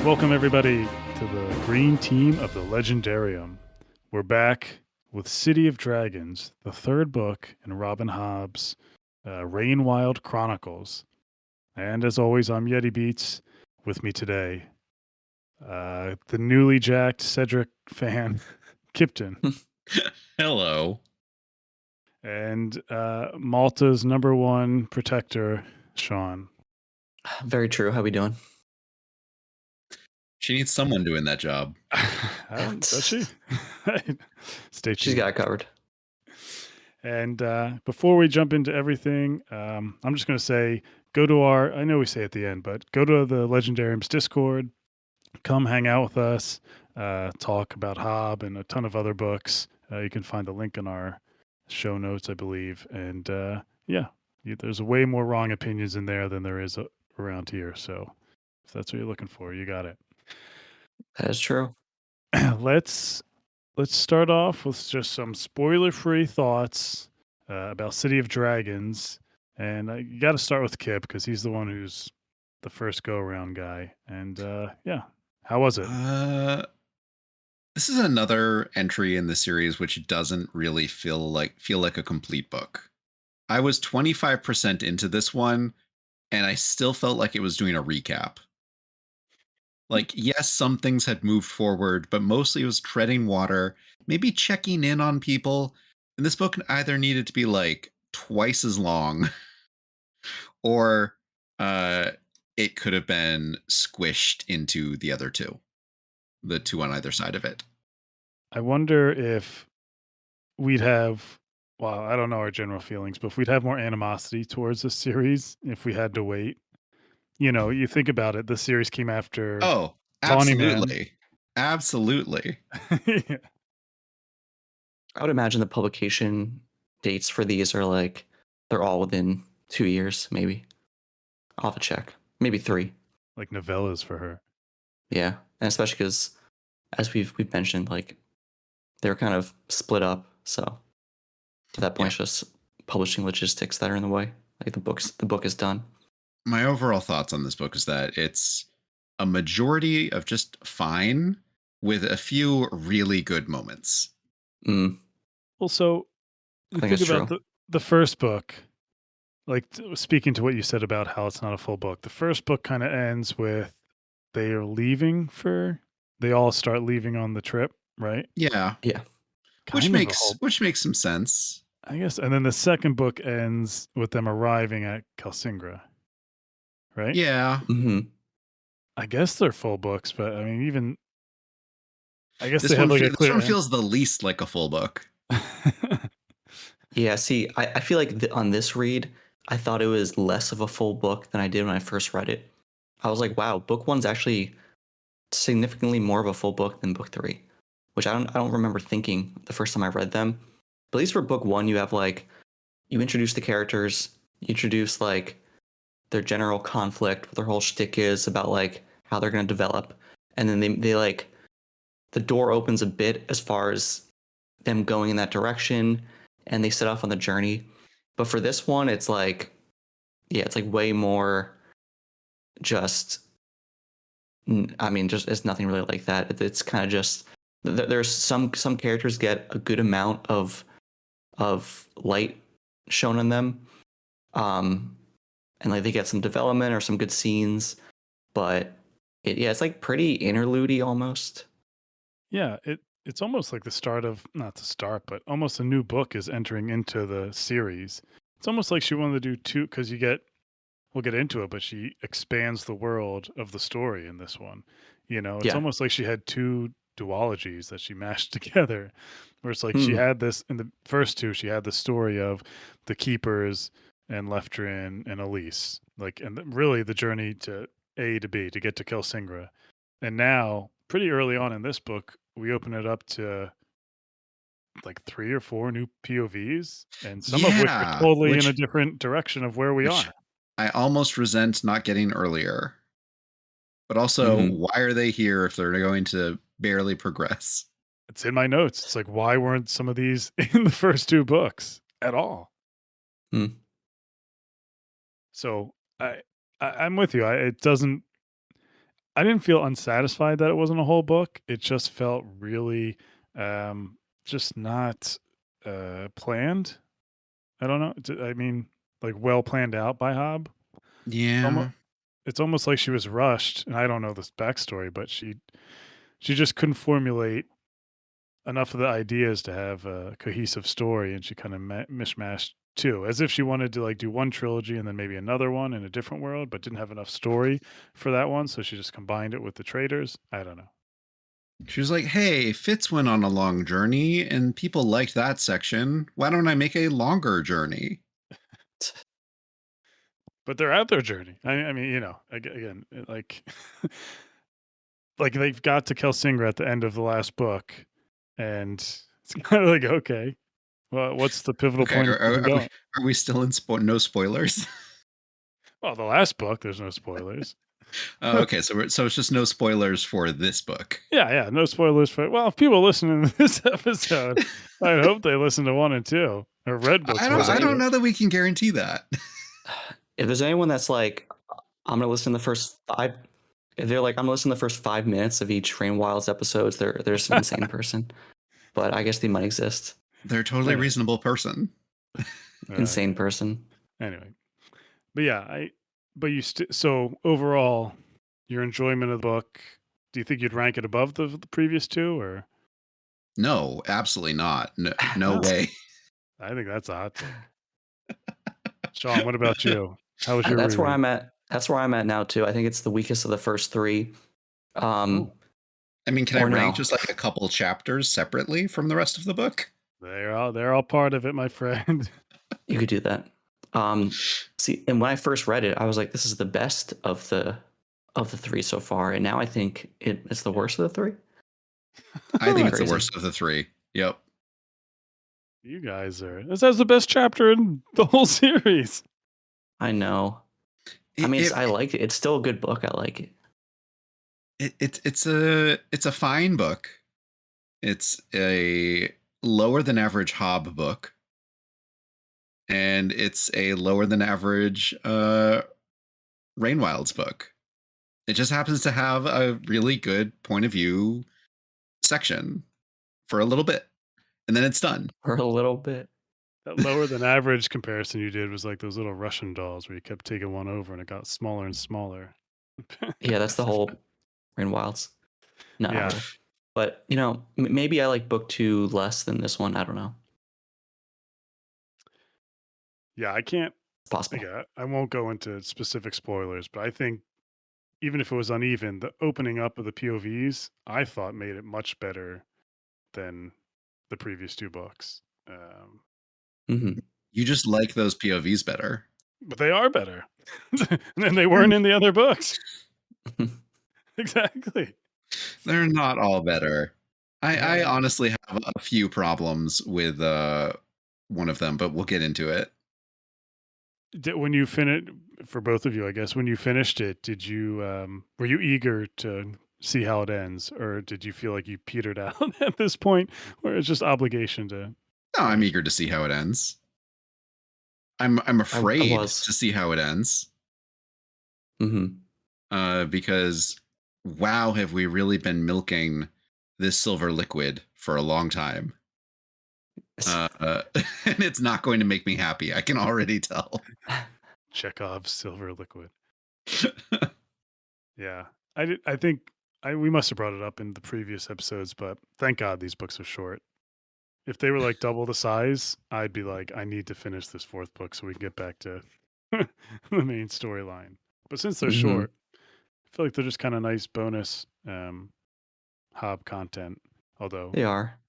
Welcome, everybody, to the green team of the Legendarium. We're back with City of Dragons, the third book in Robin Hobb's Rain Wild Chronicles. And as always, I'm Yetti Beats. With me today, the newly jacked Cedric fan, Kipton, Hello. and Malta's number one protector, Sean. Very true. How we doing? She needs someone doing that job. Does she? Stay tuned. She's got it covered. And before we jump into everything, I'm just going to say, go to I know we say at the end, but go to the Legendarium's Discord, come hang out with us, talk about Hobb and a ton of other books. You can find the link in our show notes, I believe. And there's way more wrong opinions in there than there is around here. So if that's what you're looking for, you got it. That is true. Let's start off with just some spoiler-free thoughts about City of Dragons, and you got to start with Kip because he's the one who's the first go-around guy. And how was it? This is another entry in the series which doesn't really feel like a complete book. I was 25% into this one, and I still felt like it was doing a recap. Like, yes, some things had moved forward, but mostly it was treading water, maybe checking in on people. And this book either needed to be like twice as long, or it could have been squished into the other two, the two on either side of it. I wonder if we'd have, well, I don't know our general feelings, but if we'd have more animosity towards this series if we had to wait. You know, you think about it, the series came after Oh, Tawny Man. absolutely. Yeah. I would imagine the publication dates for these are like they're all within 2 years, maybe. I'll have to check. Maybe 3. Like novellas for her. Yeah, and especially because, as we've mentioned, like they're kind of split up. So at that point, it's just publishing logistics that are in the way. Like the book is done. My overall thoughts on this book is that it's a majority of just fine with a few really good moments. Well, so I think it's about true. the first book, like speaking to what you said about how it's not a full book, the first book kind of ends with they all start leaving on the trip, right? Yeah. Yeah. Which Kind of a whole, makes some sense. I guess. And then the second book ends with them arriving at Kelsingra, right? Yeah. Mm-hmm. I guess they're full books, but I mean, even I guess This they have like a this clear one end. feels the least like a full book. Yeah. See, I feel like on this read, I thought it was less of a full book than I did when I first read it. I was like, wow, book 1's actually significantly more of a full book than book 3, which I don't remember thinking the first time I read them. But at least for book 1, you have like, you introduce the characters, you introduce like their general conflict, what their whole shtick is about like how they're going to develop. And then they like, the door opens a bit as far as them going in that direction, and they set off on the journey. But for this one, it's like, yeah, it's like way more just, I mean, just it's nothing really like that. It's kind of just there's some characters get a good amount of light shown on them, and like they get some development or some good scenes, but it's like pretty interlude-y almost. Yeah, it's almost like the start of, not the start, but almost a new book is entering into the series. It's almost like she wanted to do two because we'll get into it, but she expands the world of the story in this one. You know, it's Yeah. almost like she had two duologies that she mashed together. Where it's like she had this in the first two, she had the story of the keepers and Leftrin and Elise, like, and really the journey to A to B to get to Kelsingra. And now, pretty early on in this book, we open it up to like 3 or 4 new POVs, and some of which are Yeah. totally in a different direction of where we Which are. I almost resent not getting earlier. But also, Mm-hmm. why are they here if they're going to barely progress? It's in my notes. It's like, why weren't some of these in the first 2 books at all? Mm. So I'm with you. It doesn't. I didn't feel unsatisfied that it wasn't a whole book. It just felt really, um, just not, planned. I don't know. I mean, like, well planned out by Hobb. Yeah. Almo it's almost like she was rushed, and I don't know this backstory, but she just couldn't formulate enough of the ideas to have a cohesive story, and she kinda mishmashed 2, as if she wanted to, like, do one trilogy and then maybe another one in a different world, but didn't have enough story for that one, so she just combined it with the traders. I don't know. She was like, "Hey, Fitz went on a long journey and people liked that section. Why don't I make a longer journey?" But they're at their journey. I mean, again, like like, they've got to Kelsingra at the end of the last book, and it's kinda like, "Okay, well, what's the pivotal Okay, point of keeping going?" are we still in no spoilers? Well, the last book, there's no spoilers. Oh, okay, so it's just no spoilers for this book. Yeah, yeah, no spoilers for well, if people listening to this episode, I hope they listen to 1 and 2 or read books 1 There's and I don't 2. know that we can guarantee that. if there's anyone that's like, I'm gonna listen to the first five. If they're like, I'm gonna listen to the first 5 minutes of each Rain Wilds episodes, they're just an insane person. But I guess they might exist. They're a totally Anyway, reasonable person. Insane yeah. person. Anyway, but yeah, but so overall, your enjoyment of the book, do you think you'd rank it above the previous 2 or No, absolutely not. No, no no? way. I think that's a hot take. Sean, what about you? How was your That's where reread? I'm at. That's where I'm at now too. I think it's the weakest of the first 3. Oh, I mean, can I Or rank no, just like a couple chapters separately from the rest of the book? they're all part of it, my friend. you could do that. See, and when I first read it, I was like, this is the best of the 3 so far, and now I think it's the worst of the 3. I think it's the Crazy. worst of the 3. Yep. You guys this has the best chapter in the whole series. I know. I It, mean, it, I like it. It's still a good book. I like it. it's a fine book. It's a lower than average Hobb book, and it's a lower than average Rain Wilds book. It just happens to have a really good point of view section for a little bit, and then it's done. For a little bit. That lower than average comparison you did was like those little Russian dolls where you kept taking one over and it got smaller and smaller. Yeah, that's the whole Rain Wilds. No, not Yeah. really. But maybe I like book 2 less than this one. I don't know. Yeah, I can't. It's possible. Yeah, I won't go into specific spoilers, but I think even if it was uneven, the opening up of the POVs, I thought made it much better than the previous 2 books. Hmm. You just like those POVs better. But they are better than they weren't in the other books. Exactly. They're not all better. I Uh, honestly have a few problems with one of them, but we'll get into it. when you finished, for both of you, I guess, when you finished it, did you were you eager to see how it ends, or did you feel like you petered out at this point, where it's just obligation to No, I'm finish? eager to see how it ends. I'm I afraid was. to see how it ends. Hmm. Because wow, have we really been milking this silver liquid for a long time? And it's not going to make me happy. I can already tell. Chekhov's silver liquid. Yeah, I think we must have brought it up in the previous episodes, but thank God these books are short. If they were like double the size, I'd be like, I need to finish this 4th book so we can get back to the main storyline. But since they're Hmm. short, I feel like they're just kind of nice bonus Hob content, although They are.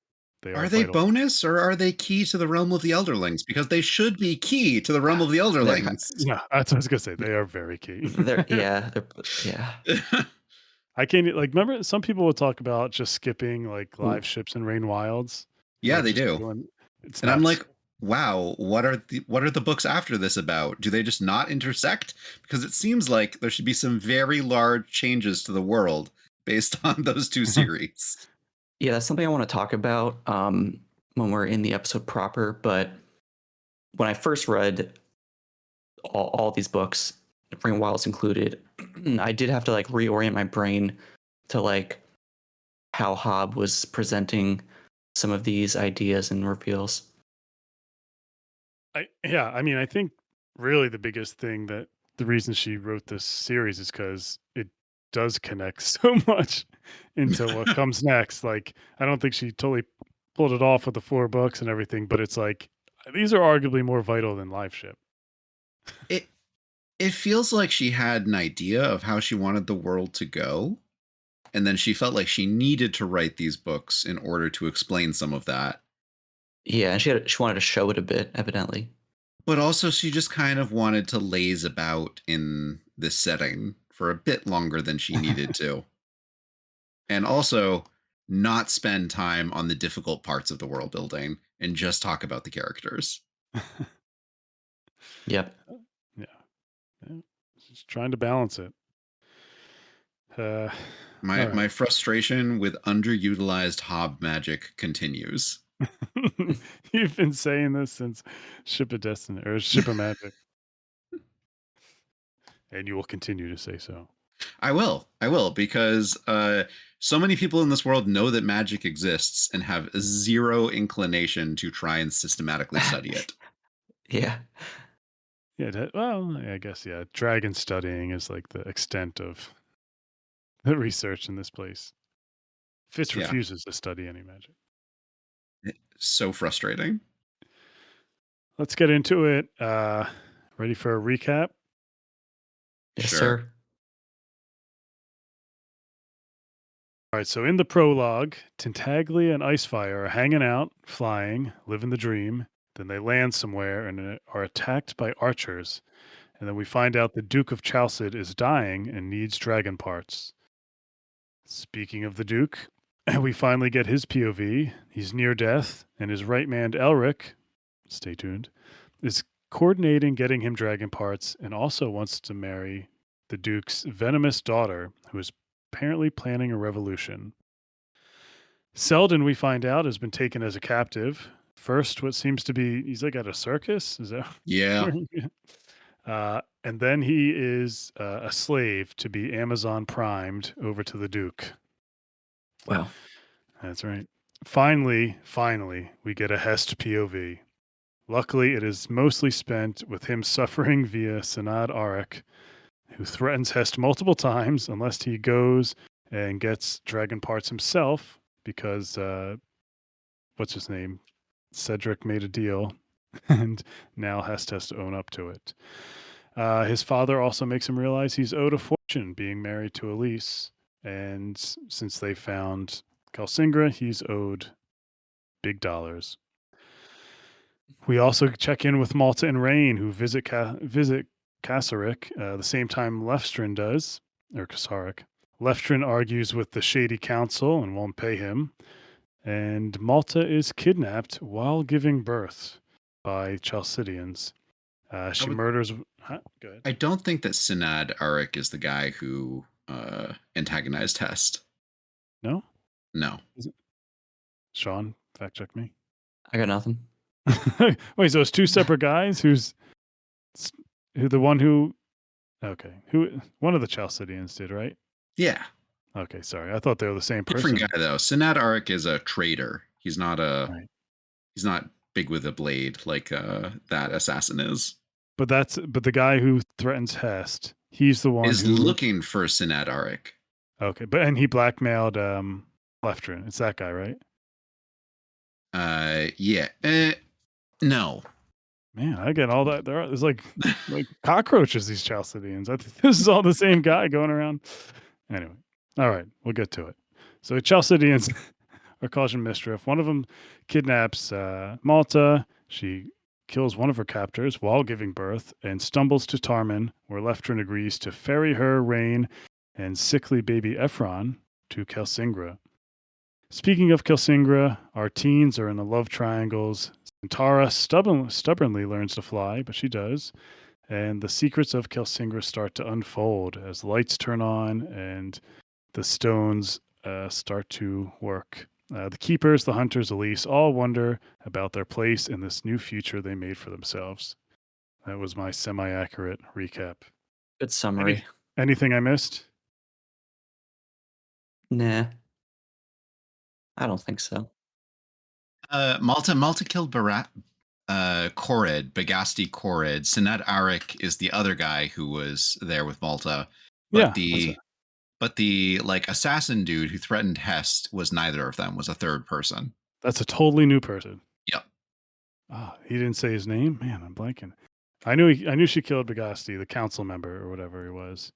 they are Are they vital. bonus or are they key to the realm of the Elderlings? Because they should be key to the realm of the They're. Elderlings. Yeah, that's what I was gonna say. They are very key. They're. Yeah. They're. Yeah. I can't like remember some people will talk about just skipping like Ooh. live ships and Rain Wilds and Yeah, like they just do. doing it's And I'm nuts. like, wow, what are the books after this about? Do they just not intersect? Because it seems like there should be some very large changes to the world based on those 2 series. Yeah, that's something I want to talk about when we're in the episode proper. But when I first read all these books, Rain Wild's included, I did have to like reorient my brain to like how Hobb was presenting some of these ideas and reveals. I mean, I think really the biggest thing that the reason she wrote this series is because it does connect so much into what comes next. Like, I don't think she totally pulled it off with the 4 books and everything, but it's like these are arguably more vital than Live Ship. it it feels like she had an idea of how she wanted the world to go, and then she felt like she needed to write these books in order to explain some of that. Yeah, and she wanted to show it a bit, evidently. But also she just kind of wanted to laze about in this setting for a bit longer than she needed to. And also not spend time on the difficult parts of the world building and just talk about the characters. Yep. Yeah. Yeah. Just trying to balance it. All My right. frustration with underutilized Hob magic continues. You've been saying this since Ship of Destiny or Ship of Magic, and you will continue to say so. I will, because so many people in this world know that magic exists and have zero inclination to try and systematically study it. Yeah. Yeah, well, I guess, yeah, dragon studying is like the extent of the research in this place. Fitz Yeah, refuses to study any magic. so frustrating. Let's get into it. Ready for a recap? Yes, Sure. sir. All right, so in the prologue, Tintaglia and Icefire are hanging out, flying, living the dream. Then they land somewhere and are attacked by archers. And then we find out the Duke of Chalcid is dying and needs dragon parts. Speaking of the Duke, we finally get his POV. He's near death, and his right man, Elric, stay tuned, is coordinating getting him dragon parts and also wants to marry the Duke's venomous daughter, who is apparently planning a revolution. Selden, we find out, has been taken as a captive. First, what seems to be, he's like at a circus. Is that Yeah. where and then he is a slave to be Amazon primed over to the Duke. Wow. That's right. Finally, we get a Hest POV. Luckily, it is mostly spent with him suffering via Sanad Arik, who threatens Hest multiple times unless he goes and gets dragon parts himself because, what's his name? Cedric made a deal, and now Hest has to own up to it. His father also makes him realize he's owed a fortune being married to Elise, and since they found Calsingra, he's owed big dollars. We also check in with Malta and Rain, who visit Kasaric the same time Leftrin does, or Kasaric. Leftrin argues with the Shady Council and won't pay him, and Malta is kidnapped while giving birth by Chalcidians. She murders. Huh? Go ahead. I don't think that Sinad Arik is the guy who antagonized Hest. No? No. Is it? Sean, fact check me. I got nothing. Wait, so it's two separate guys? Who the one who? Okay, who? One of the Chalcidians did, right? Yeah. Okay, sorry. I thought they were the same Different person. guy though. Sinad Arik is a trader. He's not Right. he's not big with a blade like that assassin is. But the guy who threatens Hest. He's the one Is who. looking for Sinad Arik. Okay, and he blackmailed Leftrin. It's that guy, right? Yeah. No. Man, I get all that. There's like cockroaches. These Chalcidians. I think this is all the same guy going around. Anyway, all right, we'll get to it. So Chalcidians are causing mischief. One of them kidnaps Malta. She kills one of her captors while giving birth and stumbles to Tarman, where Leftrin agrees to ferry her, Rain, and sickly baby Ephron to Kelsingra. Speaking of Kelsingra, our teens are in the love triangles. Tara stubbornly learns to fly, but she does. And the secrets of Kelsingra start to unfold as lights turn on and the stones start to work. The keepers, the hunters, Elise, all wonder about their place in this new future they made for themselves. That was my semi-accurate recap. Good Any summary. anything I missed? Nah, I don't think so. Malta killed Korid, Bagasti Korid. Sinat Arik is the other guy who was there with Malta, but Yeah, the like assassin dude who threatened Hest was neither of them. Was a third person. that's a totally new person. Yep. Ah, he didn't say his name? Man, I'm blanking. I knew she killed Bagasti, the council member or whatever he was.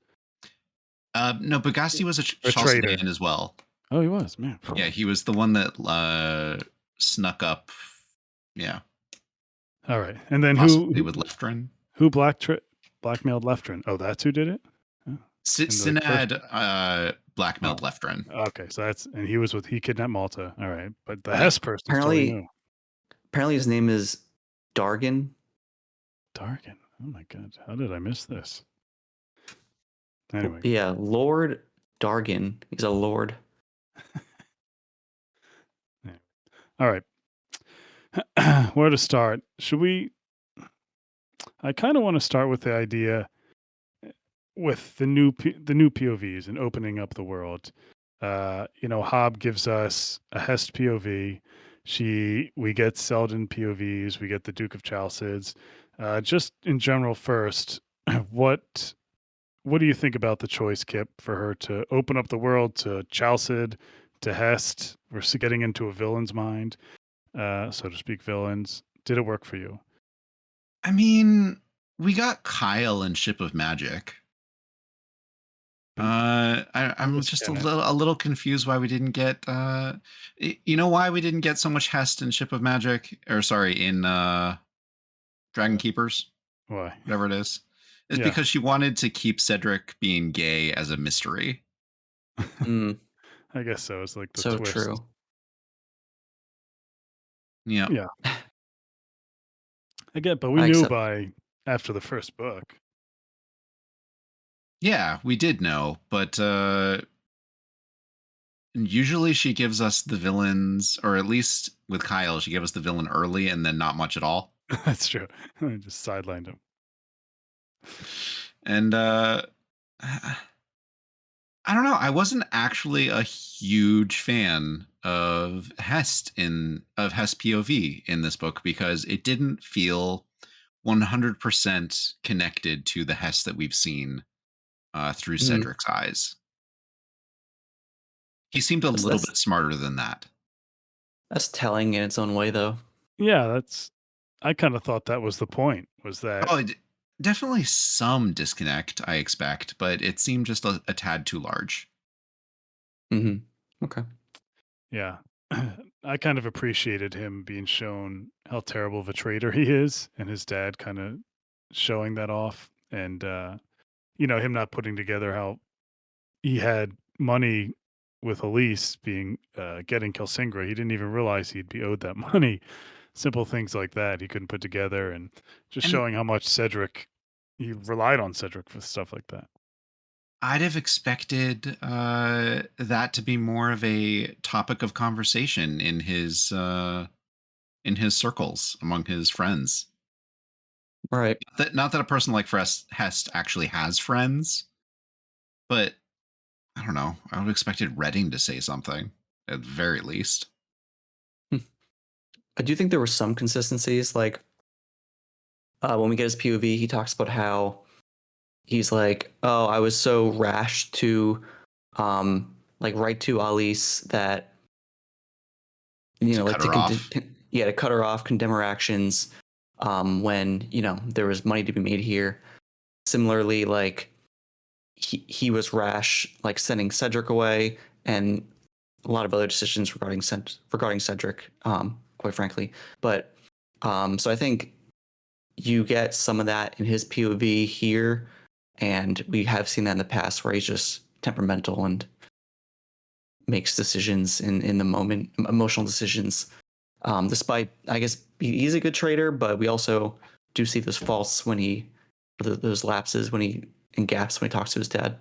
No, Bagasti was a A traitor. Chalcedean as well. Oh, he was, man. Yeah, he was the one that snuck up. Yeah, All right. And then possibly with Leftrin. who blackmailed Leftrin? Oh, that's who did it? Oh, in the first Sinad blackmailed oh, Leftrin. okay. So and he kidnapped Malta. All right. But the Right. Hess person is totally new. Apparently his name is Dargan. Dargan. Oh my god. How did I miss this? Anyway. Yeah, Lord Dargan. He's a lord. Yeah. All right. Where to start? Should we I kind of want to start with the idea with the new POVs and opening up the world. Hobb gives us a Hest POV. We get Selden POVs. We get the Duke of Chalcids. Just in general, first, what what do you think about the choice, Kip, for her to open up the world to Chalcid, to Hest? We're getting into a villain's mind, so to speak. Villains. Did it work for you? I mean, we got Kyle in Ship of Magic. I'm Let's just get it. a little confused why we didn't get you know why we didn't get so much Hest in Ship of Magic, or sorry, in Dragon Keepers, Why? whatever it is. It's Yeah. because she wanted to keep Cedric being gay as a mystery. Mm, I guess so. It's like the so twist. true. Yeah. Yeah. I get, but we I knew accept. by after the first book. Yeah, we did know, but usually she gives us the villains, or at least with Kyle, she gave us the villain early and then not much at all. That's true. I just sidelined him. And I don't know. I wasn't actually a huge fan of Hest POV in this book because it didn't feel 100% connected to the Hest that we've seen through Mm, Cedric's eyes. He seemed a that's, little that's bit smarter than that. that's telling in its own way, though. Yeah, I kind of thought that was the point, was that Oh, definitely some disconnect, I expect, but it seemed just a tad too large. Hmm. Okay. yeah. I kind of appreciated him being shown how terrible of a traitor he is and his dad kind of showing that off and him not putting together how he had money with Elise being getting Kelsingra. He didn't even realize he'd be owed that money. Simple things like that he couldn't put together, and just And showing how much he relied on Cedric for stuff like that. I'd have expected that to be more of a topic of conversation in his circles among his friends. Right. Not that a person like Hest actually has friends, but I don't know. I would have expected Redding to say something at the very least. Hmm. I do think there were some consistencies. Like when we get his POV, he talks about how he's like, "Oh, I was so rash to, like, write to Alice that To like cut her off. to cut her off, condemn her actions, when there was money to be made here." Similarly, like he was rash, like sending Cedric away, and a lot of other decisions regarding Cedric, quite frankly. But so I think you get some of that in his POV here, and we have seen that in the past where he's just temperamental and makes decisions in the moment, emotional decisions. Despite, I guess, he's a good trader, but we also do see those faults those lapses and gaps when he talks to his dad.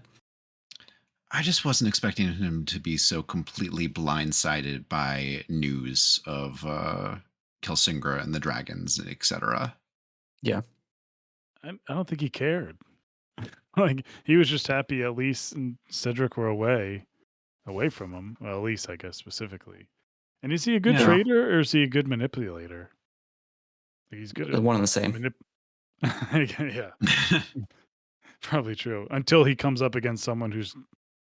I just wasn't expecting him to be so completely blindsided by news of Kelsingra and the dragons, etc. Yeah. I don't think he cared. Like he was just happy Elise and Cedric were away from him. Well, Elise, I guess specifically. And is he a good Yeah. trader or is he a good manipulator? Like, he's good at One and the same. manip. Yeah, probably true. Until he comes up against someone who's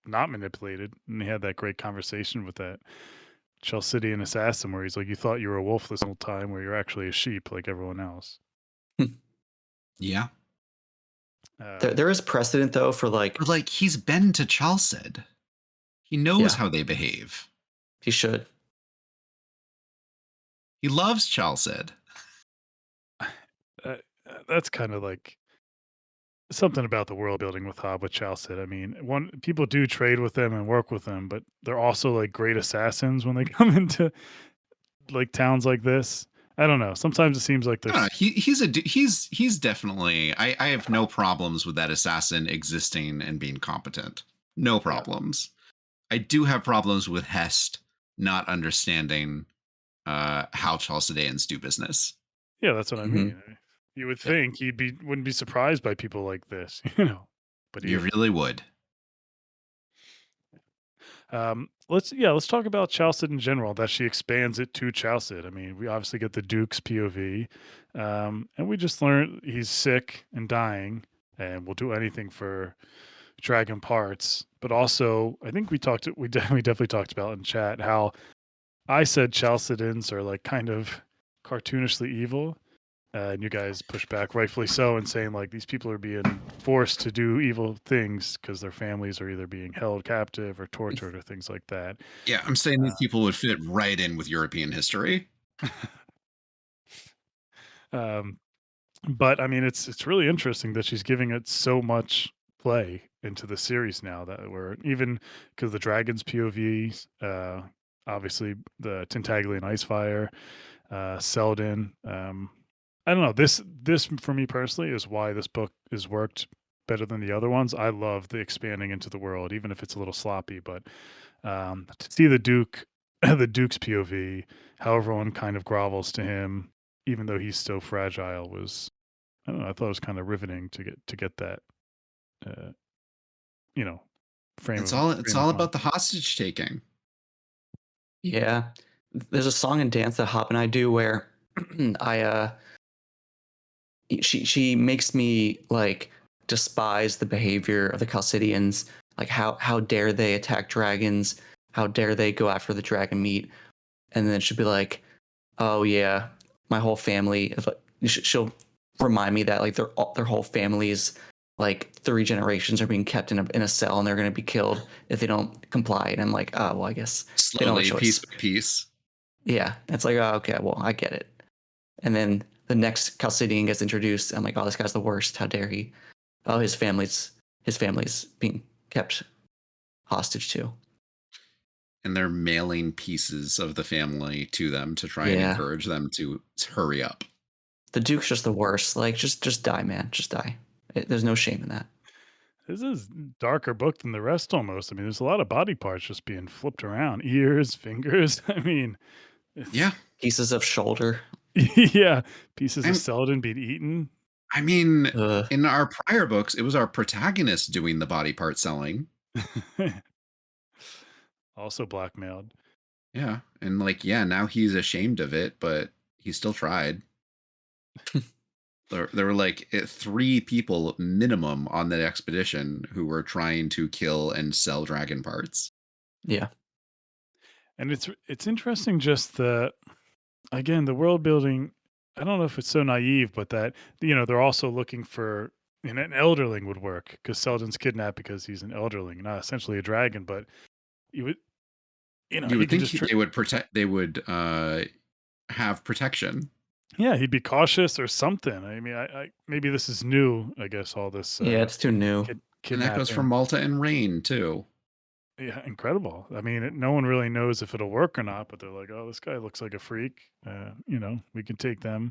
not manipulated, and he had that great conversation with that Chalcidian assassin where he's like, "You thought you were a wolf this whole time, where you're actually a sheep like everyone else." Yeah. There is precedent though for like, But like he's been to Chalced. He knows yeah, how they behave. he should. He loves Chalced. That's kind of like something about the world building with Hobb with Chalced. I mean, one people do trade with them and work with them, but they're also like great assassins when they come into like towns like this. I don't know. Sometimes it seems like there's He's definitely I have no problems with that assassin existing and being competent. No yeah, problems. I do have problems with Hest not understanding how Chalcedeans do business. yeah, that's what I Hmm. mean. You would Yep. think he'd be wouldn't be surprised by people like this, you know, but he You is. really would. Let's talk about Chalced in general. That she expands it to Chalced. I mean, we obviously get the Duke's POV, and we just learned he's sick and dying, and will do anything for dragon parts. But also, I think we definitely talked about in chat how I said Chalcedons are like kind of cartoonishly evil, and you guys push back, rightfully so, and saying like these people are being forced to do evil things because their families are either being held captive or tortured or things like that. Yeah, I'm saying these Uh, people would fit right in with European history. um, but I mean, it's really interesting that she's giving it so much play into the series now that we're even because the dragons POVs, obviously the Tintaglia and Icefire, Selden. I don't know. This for me personally is why this book is worked better than the other ones. I love the expanding into the world, even if it's a little sloppy. But to see the Duke, the Duke's POV, how everyone kind of grovels to him, even though he's so fragile, was I don't know. I thought it was kind of riveting to get that, uh, you know, It's frame of all mind. about the hostage taking. Yeah. There's a song and dance that Hop and I do where I she makes me like despise the behavior of the Chalcidians. Like how dare they attack dragons? How dare they go after the dragon meat? And then she'll be like, "Oh yeah, my whole family." She'll remind me that like their whole families, like 3 generations, are being kept in a cell and they're going to be killed if they don't comply. And I'm like, oh well, I guess they don't have a Slowly, piece choice. by piece. Yeah, it's like, oh, okay, well, I get it. And then the next Chalcidian gets introduced. I'm like, oh, this guy's the worst. How dare he? Oh, his family's being kept hostage too. And they're mailing pieces of the family to them to try and Yeah, encourage them to hurry up. the Duke's just the worst. Like, just die, man. Just die. There's no shame in that. This is darker book than the rest almost. I mean, there's a lot of body parts just being flipped around, ears, fingers. I mean, it's Yeah. Pieces of shoulder. yeah, pieces of I'm Celadon being eaten. I mean, Ugh. in our prior books, it was our protagonist doing the body part selling. Also blackmailed. Yeah. And like, yeah, now he's ashamed of it, but he still tried. There were like 3 people minimum on that expedition who were trying to kill and sell dragon parts. Yeah. And it's interesting just the again, the world building, I don't know if it's so naive, but that they're also looking for an elderling would work because Selden's kidnapped because he's an elderling, not essentially a dragon, but you would You he would could think just they would protect. They would have protection, yeah, he'd be cautious or something. I mean, I maybe this is new, I guess, all this Yeah, it's too new. and that goes for kidnapping. Malta and Rain too. Yeah, incredible. I mean, no one really knows if it'll work or not, but they're like, "Oh, this guy looks like a freak. We can take them."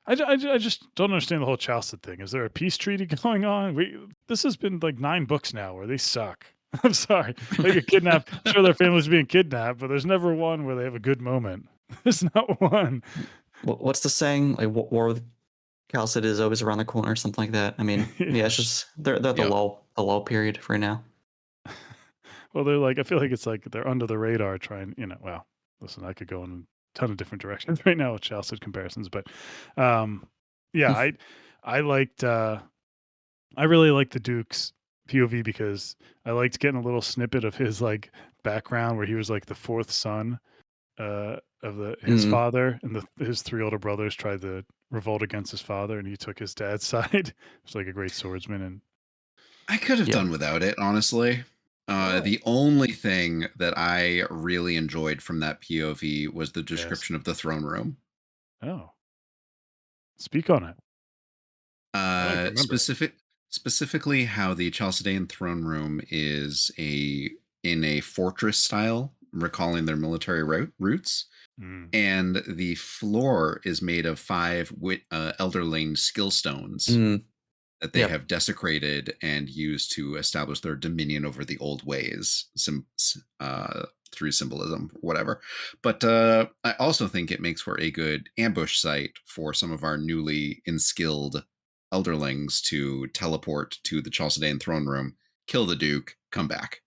I just don't understand the whole Chalced thing. Is there a peace treaty going on? This has been like 9 books now where they suck. I'm sorry. They get kidnapped. Sure, their family's being kidnapped, but there's never one where they have a good moment. There's not one. What's the saying? Like war with Chalced is always around the corner, something like that. I mean, yeah, Yeah. it's just they're Yep. the lull period for now. Well, they're like I feel like it's like they're under the radar trying, well, listen, I could go in a ton of different directions right now with Chelsea comparisons, but um yeah, I liked I really liked the Duke's POV because I liked getting a little snippet of his like background where he was like the fourth son of his Mm, father, and his three older brothers tried to revolt against his father, and he took his dad's side. He's like a great swordsman, and I could have yep. done without it, honestly. oh, The only thing that I really enjoyed from that POV was the yes, description of the throne room. oh, speak on it. I like Uh, remembering. specific, specifically, how the Chalcedean throne room is in a fortress style, recalling their military roots, Mm. and the floor is made of five elderling skill stones Mm, that they yep. have desecrated and used to establish their dominion over the old ways, through symbolism, whatever. But I also think it makes for a good ambush site for some of our newly inskilled elderlings to teleport to the Chalcedean throne room, kill the Duke, come back.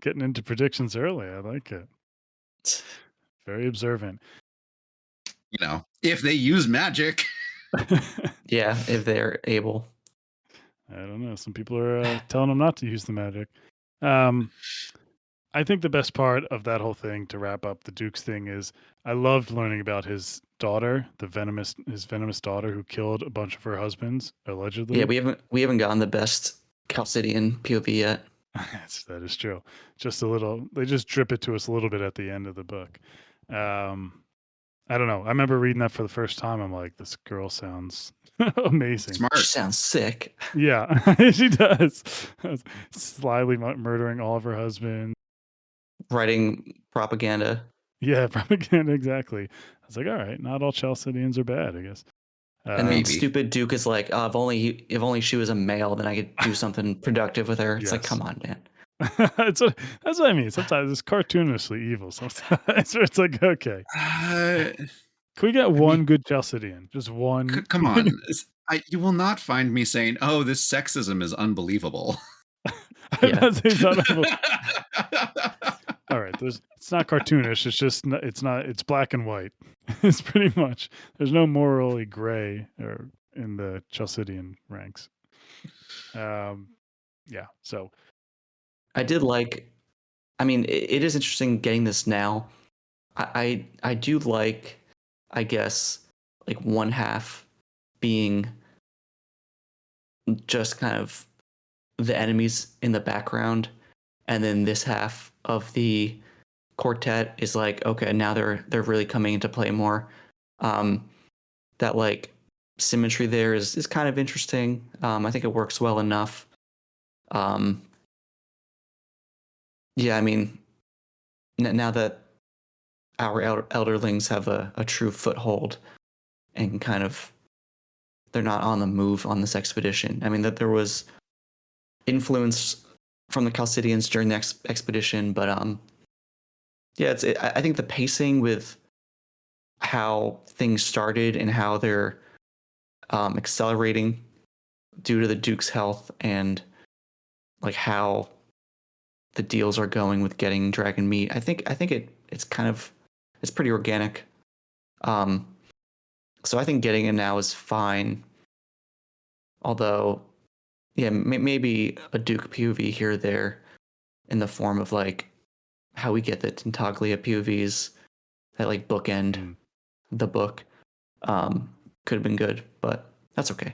Getting into predictions early. I like it. Very observant. If they use magic. I Yeah, if they're able. don't know. Some people are telling him not to use the magic. Um, I think the best part of that whole thing to wrap up the Duke's thing is I loved learning about his daughter, his venomous daughter who killed a bunch of her husbands Yeah, allegedly. we haven't gotten the best Chalcidian POV yet. That is true. Just a little. They just drip it to us a little bit at the end of the book. Um, I don't know. I remember reading that for the first time. I'm like, this girl sounds amazing. She Smart. sounds sick. Yeah, she does. Slyly murdering all of her husbands. Writing propaganda. Yeah, propaganda. Exactly. I was like, all right, not all Chalcidians are bad, I guess. And then Maybe. stupid Duke is like, oh, if only she was a male, then I could do something productive with her. It's like, Yes. come on, man. That's what I mean. Sometimes it's cartoonishly evil. Sometimes where it's like, okay, Uh, can we get I mean, one good Chalcidian? Just one. come on. You will not find me saying, "Oh, this sexism is unbelievable." I'm Yeah. not saying it's not all right. It's not cartoonish. It's just it's not. It's black and white. It's pretty much. There's no morally gray or in the Chalcidian ranks. Um, yeah. So I did like, I mean, it is interesting getting this now. I do like, I guess, like one half being just kind of the enemies in the background, and then this half of the quartet is like, okay, now they're really coming into play more. Um, that like symmetry there is kind of interesting. I think it works well enough. Um, yeah, I mean, now that our elderlings have a true foothold and can kind of they're not on the move on this expedition. I mean that there was influence from the Chalcidians during the expedition, but yeah, I think the pacing with how things started and how they're accelerating due to the Duke's health and like how the deals are going with getting dragon meat. I think it's pretty organic. Um, so I think getting it now is fine. Although, yeah, maybe a Duke POV here or there in the form of like how we get the Tintaglia POVs that like bookend mm, the book could have been good, but that's okay.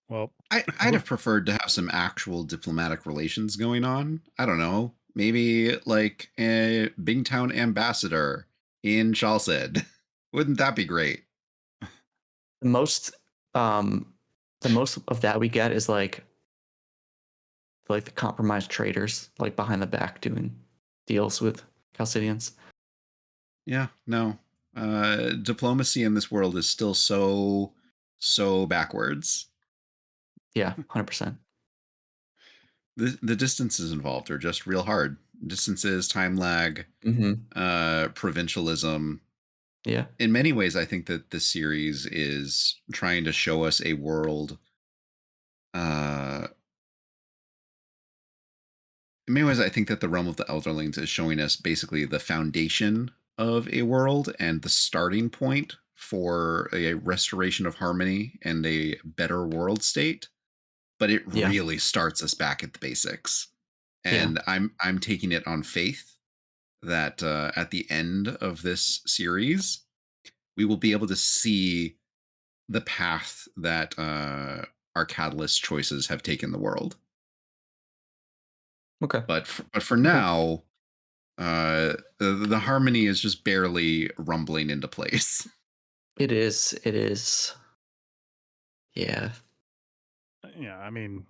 well, I'd have preferred to have some actual diplomatic relations going on. I don't know. Maybe like a big town ambassador in Chalced. Wouldn't that be great? The most um the most of that we get is like the compromised traders like behind the back doing deals with Chalcidians. Yeah, no. Diplomacy in this world is still so backwards. Yeah, 100%. The distances involved are just real hard. Distances, time lag, Mm-hmm. provincialism. Yeah. In many ways, I think that the series is trying to show us a world. Uh, in many ways, I think that the realm of the Elderlings is showing us basically the foundation of a world and the starting point for a restoration of harmony and a better world state. But it Yeah. really starts us back at the basics, Yeah. and I'm taking it on faith that at the end of this series, we will be able to see the path that our catalyst choices have taken the world. Okay. But for Okay. now, the harmony is just barely rumbling into place. It is. It is. Yeah. Yeah, I mean,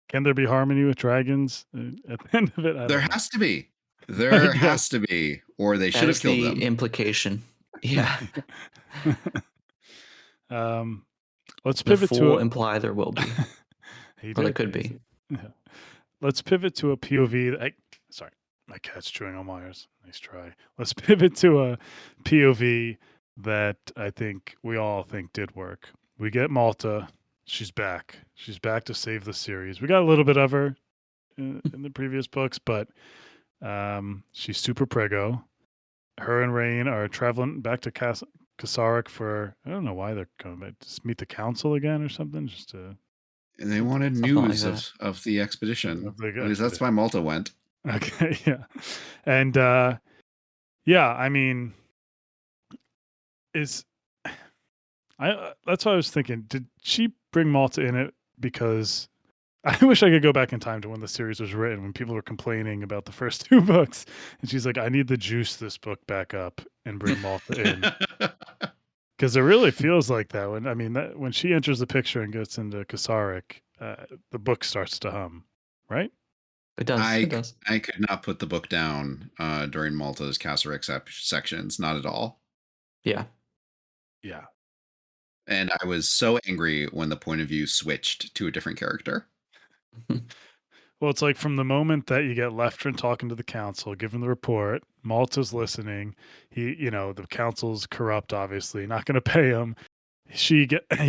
can there be harmony with dragons? At the end of it, I There don't know. has to be. I There has guess. to be, or they That should have is killed the them. implication. Yeah. um, let's The pivot to fool a. imply there will be, He or there did. could He be. said, yeah. Let's pivot to a POV. Sorry, my cat's chewing on wires. Nice try. Let's pivot to a POV that I think we all think did work. We get Malta. She's back. She's back to save the series. We got a little bit of her in the previous books, but she's super prego. Her and Rain are traveling back to Kasarik for, I don't know why they're coming back. Just meet the council again or something. Just to And they something wanted Something like news that. of the expedition. of the At least that's why expedition. Malta went. Okay, yeah, and yeah, I mean, is I that's what I was thinking. Did she bring Malta in it because I wish I could go back in time to when the series was written, when people were complaining about the first two books, and she's like, "I need to juice this book back up and bring Malta in." Because it really feels like that when I mean that when she enters the picture and gets into Kasarik, the book starts to hum, right? It does. It does. I could not put the book down during Malta's Kasserix sections, not at all. Yeah. Yeah. And I was so angry when the point of view switched to a different character. Well, it's like from the moment that you get Leftrin talking to the council, giving the report, Malta's listening. The council's corrupt, obviously, not going to pay him. He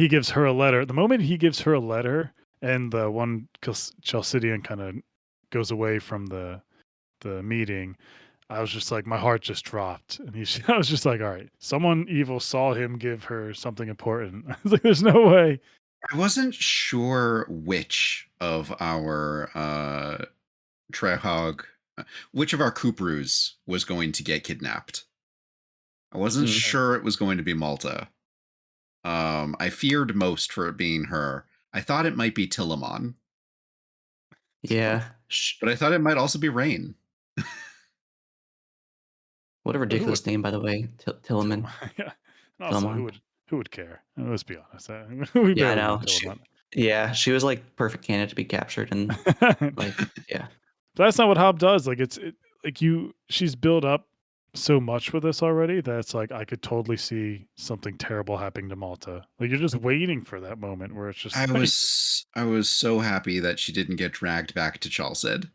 gives her a letter. The moment he gives her a letter, and the one Chalcidian kind of goes away from the meeting, I was just like, my heart just dropped, and I was just like, all right, someone evil saw him give her something important. I was like, there's no way. I wasn't sure which of our Trehog, which of our Kooprus was going to get kidnapped. I wasn't Mm. sure it was going to be Malta. I feared most for it being her. I thought it might be Tillamon, Yeah. but I thought it might also be Rain. What a But who would ridiculous name, by the way. Tillerman. Tillamon? Yeah, and also Tillerman. who would care? Let's be honest. We Yeah, I barely know know. Tillamon. Yeah, she was like perfect candidate to be captured, and like, yeah. But that's not what Hobb does. Like she's built up so much with this already that it's like I could totally see something terrible happening to Malta. Like you're just waiting for that moment where it's just like, I was so happy that she didn't get dragged back to Chalced.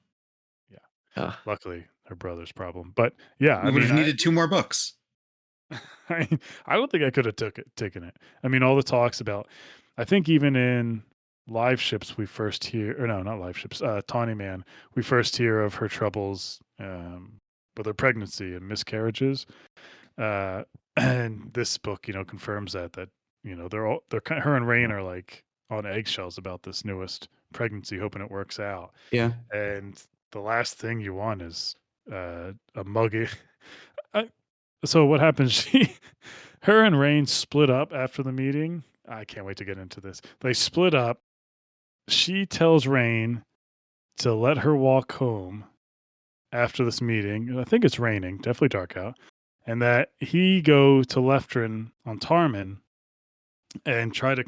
yeah. Uh, Luckily, her brother's problem. But yeah, We I would mean, have needed 2 more books. I don't think I could have taken it. I mean, all the talks about. I think even in live ships we first hear, or no, not live ships. Tawny Man, we first hear of her troubles with her pregnancy and miscarriages. Uh, and this book, confirms that they're kind. Her and Rain are like on eggshells about this newest pregnancy, hoping it works out. yeah. And the last thing you want is a muggy. So what happens? Her and Rain split up after the meeting. I can't wait to get into this. They split up. She tells Rain to let her walk home after this meeting. I think it's raining, definitely dark out, and that he go to Leftrin on Tarman and try to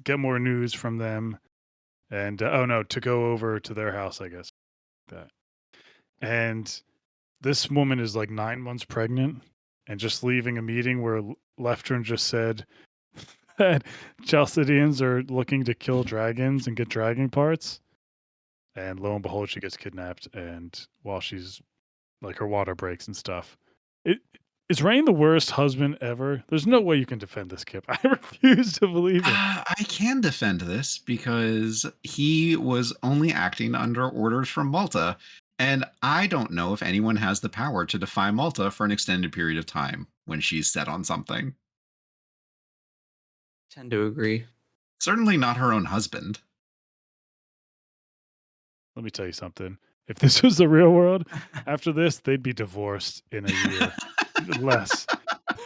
get more news from them. And oh no, to go over to their house, I guess. That and this woman is like 9 months pregnant and just leaving a meeting where Leftrin just said that Chalcidians are looking to kill dragons and get dragon parts. And lo and behold, she gets kidnapped. And while she's like her water breaks and stuff, it Is Rain the worst husband ever? There's no way you can defend this, Kip. I refuse to believe it. I can defend this because he was only acting under orders from Malta, and I don't know if anyone has the power to defy Malta for an extended period of time when she's set on something. Tend to agree. Certainly not her own husband. Let me tell you something. If this was the real world, after this, they'd be divorced in a year. Less.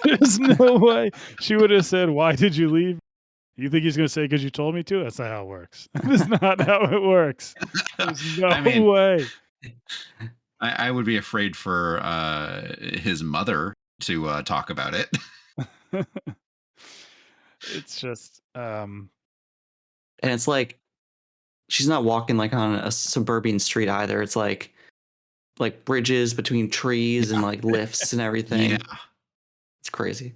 There's no way. She would have said, "Why did you leave?" You think he's gonna say, "'Cause you told me to?" That's not how it works. That's not how it works. There's no I mean, way. I would be afraid for his mother to talk about it. It's just, And it's like she's not walking like on a suburban street either. It's like bridges between trees and like lifts and everything. Yeah. It's crazy.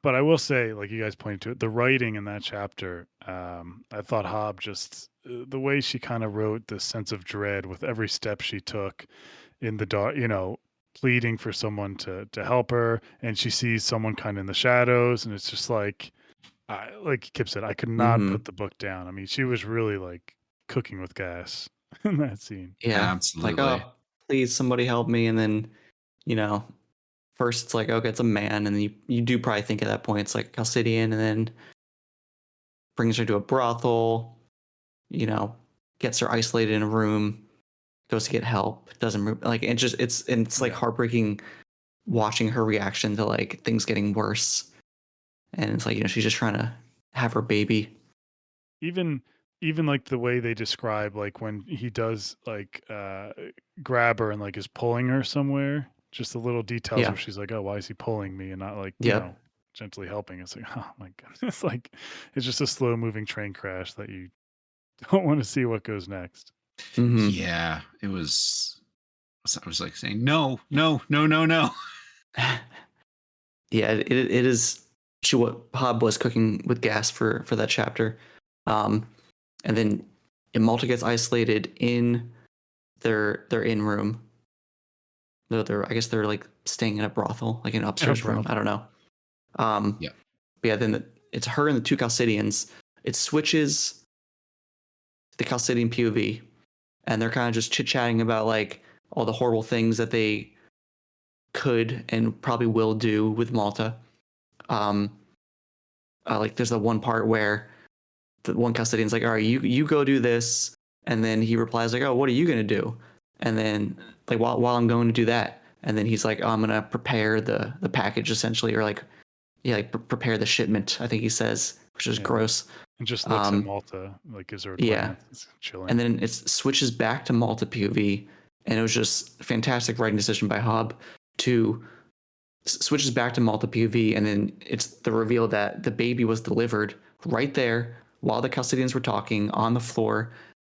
but I will say, like you guys pointed to it, the writing in that chapter, I thought Hobb just the way she kind of wrote this sense of dread with every step she took in the dark, pleading for someone to help her, and she sees someone kind of in the shadows, and it's just like Kip said, I could not Hmm. put the book down. I mean, she was really like cooking with gas in that scene. Yeah. Like, Absolutely. oh, please somebody help me. And then, you know, first it's like, okay, it's a man. And then you do probably think at that point it's like Chalcidian, and then brings her to a brothel, gets her isolated in a room, goes to get help, doesn't move. Like, it's like Yeah. heartbreaking watching her reaction to like things getting worse. And it's like, she's just trying to have her baby. Even even like the way they describe like when he does like grab her and like is pulling her somewhere, just the little details Yeah. where she's like, "Oh, why is he pulling me?" and not like, Yep. gently helping. It's like, oh my goodness. Like it's just a slow moving train crash that you don't want to see what goes next. Hmm. Yeah. I was like saying, no, no, no, no, no. Yeah, it is. What Hobb was cooking with gas for that chapter, um, and then Malta gets isolated in their in room. I guess they're like staying in a brothel, like an Yeah, upstairs room. I brothel. don't know. Um, Yeah. but yeah, then it's her and the two Chalcidians. It switches the Chalcidian POV, and they're kind of just chit chatting about like all the horrible things that they could and probably will do with Malta. Um, like there's the one part where the one Chalcidian's like, "All right, you go do this," and then he replies like, "Oh, what are you gonna do?" And then like while I'm going to do that, and then he's like, "Oh, I'm gonna prepare the package essentially, or like yeah, like prepare the shipment." I think he says, which is Yeah. gross. And just looks at Um, Malta, like gives her a yeah, glance. It's chilling. and then it switches back to Malta POV, and it was just fantastic writing decision by Hobb to switches back to Malta POV, and then it's the reveal that the baby was delivered right there while the custodians were talking on the floor,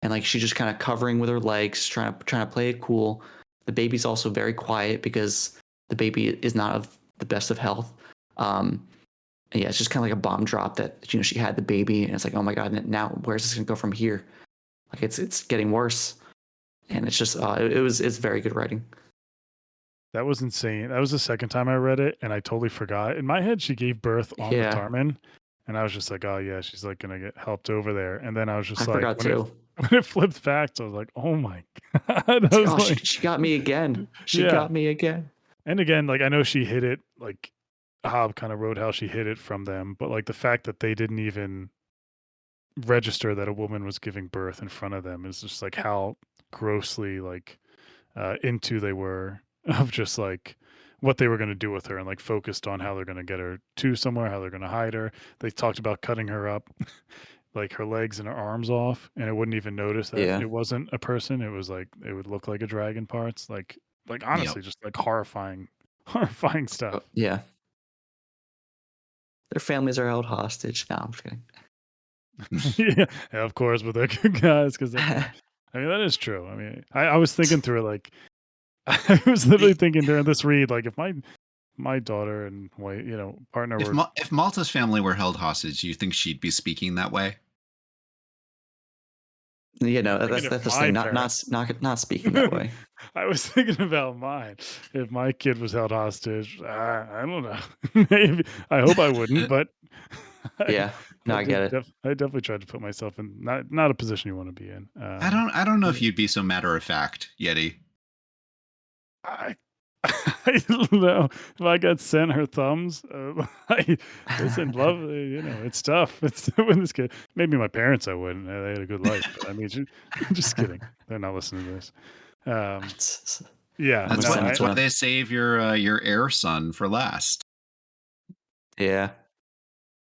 and like she's just kind of covering with her legs, trying to play it cool. The baby's also very quiet because the baby is not of the best of health. And yeah, it's just kind of like a bomb drop that she had the baby, and it's like, oh my god, now where's this gonna go from here? Like it's getting worse, and it's just it's very good writing. That was insane. That was the second time I read it, and I totally forgot. In my head, she gave birth on the Yeah, Tarman, and I was just like, "Oh yeah, she's like gonna get helped over there." And then I was I just like, forgot too. when it flipped back, I was like, "Oh my god!" It's I like, was oh, she, like, she got me again. She "Yeah." got me again. And again, like I know she hid it, like Hob kind of wrote how she hid it from them, but like the fact that they didn't even register that a woman was giving birth in front of them is just like how grossly like into they were of just like what they were going to do with her and like focused on how they're going to get her to somewhere, how they're going to hide her. They talked about cutting her up, like her legs and her arms off, and it wouldn't even notice that Yeah. it wasn't a person. It was like it would look like a dragon parts. Like Yep. honestly, just like horrifying, horrifying stuff. Yeah. Their families are held hostage. No, I'm just kidding. Yeah, of course, but they're good guys because they're fine. I mean, that is true. I mean, I was thinking through it, like I was literally thinking during this read, like if my daughter and wife, partner were If Malta's family were held hostage, do you think she'd be speaking that way? You know, Thinking that's if the my thing. parents, Not speaking that way. I was thinking about mine. If my kid was held hostage, I don't know. Maybe I hope I wouldn't, but I, Yeah. No, I get it. I definitely tried to put myself in not a position you want to be in. I don't know Yeah. if you'd be so matter of fact, Yeti. I I don't know if I got sent her thumbs. Listen, love, it's tough. It's when this kid. Maybe my parents, I wouldn't. They had a good life, but I mean, just kidding. They're not listening to this. Um, It's yeah, I'm That's gonna no, what send it that's to why them. they save your heir son for last. Yeah.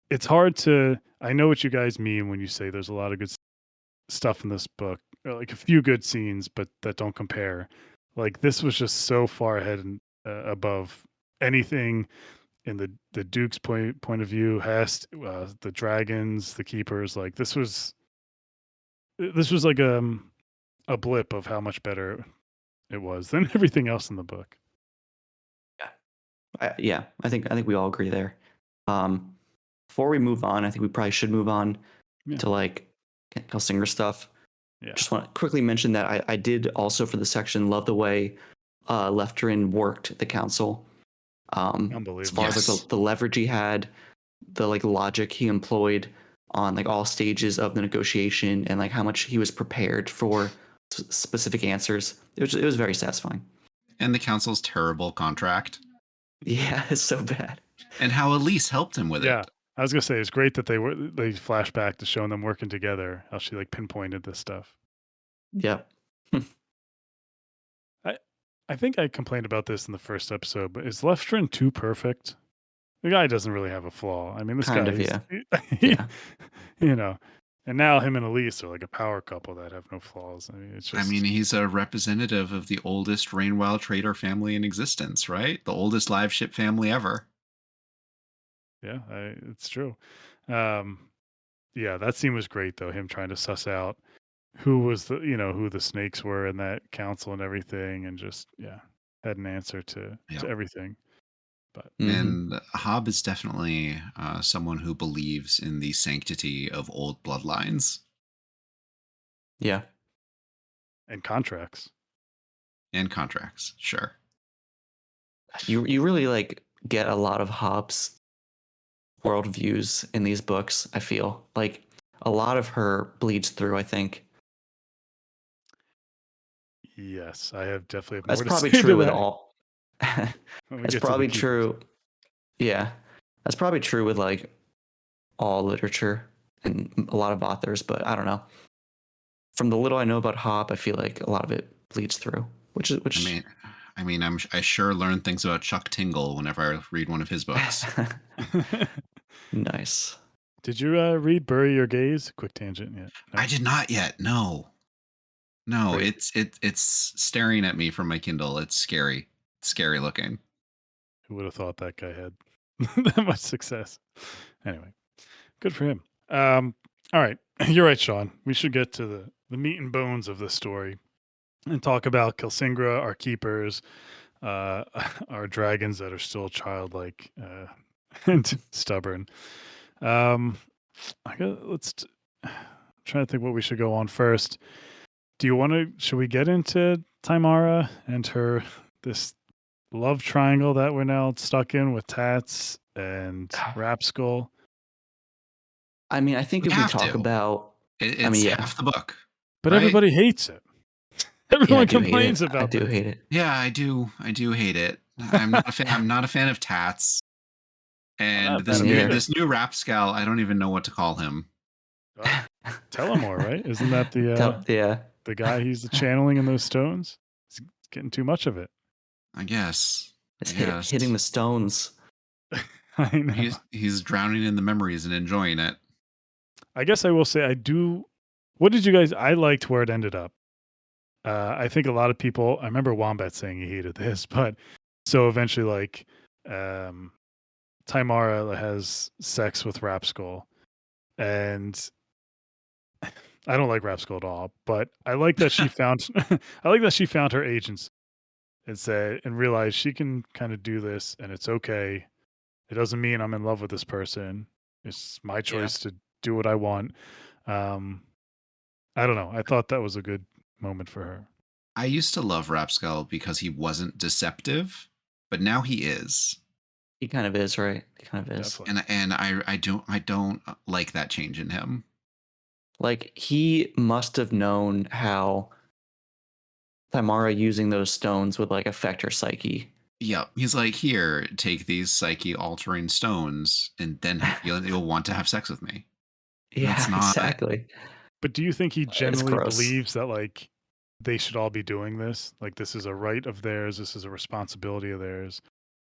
it's hard to. I know what you guys mean when you say there's a lot of good stuff in this book, or like a few good scenes, but that don't compare. Like this was just so far ahead and above anything in the Duke's point of view, Hest, the dragons, the keepers. Like this was like a blip of how much better it was than everything else in the book. Yeah. Yeah. I think we all agree there. Um, Before we move on, I think we probably should move on Yeah, to like Kelsinger stuff. yeah, Just want to quickly mention that I did also for the section love the way Lefterin worked the council. As far unbelievable. as like Yes. the leverage he had, the like logic he employed on like all stages of the negotiation, and like how much he was prepared for specific answers. It was very satisfying. And the council's terrible contract. Yeah, it's so bad. And how Elise helped him with Yeah, it. I was gonna say it's great that they flash back to showing them working together. How she like pinpointed this stuff. Yep. I I think I complained about this in the first episode, but is Lefstrin too perfect? The guy doesn't really have a flaw. I mean, this Kind guy of, is, yeah. he, Yeah. you know, and now him and Elise are like a power couple that have no flaws. I mean, it's I mean, just, he's a representative of the oldest Rain Wild trader family in existence, right? The oldest live ship family ever. yeah, it's true. Um, yeah, that scene was great though. Him trying to suss out who was who the snakes were in that council and everything, and just yeah, had an answer to Yep. everything. But Hmm. And Hobb is definitely someone who believes in the sanctity of old bloodlines Yeah. and contracts. and contracts. Sure. You really like get a lot of Hobbes worldviews in these books, I feel. Like a lot of her bleeds through, I think. Yes, I have definitely have That's more to probably say to true with that all. when we That's get to the probably keepers. true. Yeah. That's probably true with like all literature and a lot of authors, but I don't know. From the little I know about Hop, I feel like a lot of it bleeds through, which is I which mean, I sure learn things about Chuck Tingle whenever I read one of his books. nice. Did you read Bury Your Gaze? Quick tangent yet? No. I did not yet. No, no, Great. it's staring at me from my Kindle. It's scary. It's scary looking. Who would have thought that guy had that much success? Anyway, good for him. All right, you're right, Sean. We should get to the meat and bones of the story and talk about Kelsingra, our keepers, uh, our dragons that are still childlike and stubborn. Um, try to think what we should go on first. Do you want to? Should we get into Timara and her this love triangle that we're now stuck in with Tats and Rapskull? I mean, I think We if we have talk to. about, I mean, It's yeah, half the book, But right? everybody hates it. yeah, I Everyone do hate complains it. I about do this. hate it. Yeah, I do. I do hate it. I'm not a fan. I'm not a fan of Tats. I'm not And a fan Me of him neither. either. this new rapscal, I don't even know what to call him. Uh, Tellamore, right? Isn't that Yeah. the guy he's channeling in those stones? He's getting too much of it. I guess. It's I guess. hitting the stones. I know. He's drowning in the memories and enjoying it. I guess I will say I do. What did you guys? I liked where it ended up. I think a lot of people. I remember Wombat saying he hated this, but so eventually, like, um, Timara has sex with Rapskull, and I don't like Rapskull at all. But I like that she found. I like that she found her agents and said and realized she can kind of do this, and it's okay. It doesn't mean I'm in love with this person. It's my Yeah. choice to do what I want. Um, I don't know. I thought that was a good moment for her. I used to love Rapskull because he wasn't deceptive, but now he is. He kind of is, right? He kind of is. Definitely. And I don't like that change in him. Like, he must have known how Thymara using those stones would like affect her psyche. Yep. He's like, here, take these psyche altering stones, and then you'll want to have sex with me. That's Yeah, not. exactly. But do you think he It's genuinely gross. believes that like they should all be doing this? Like this is a right of theirs, this is a responsibility of theirs.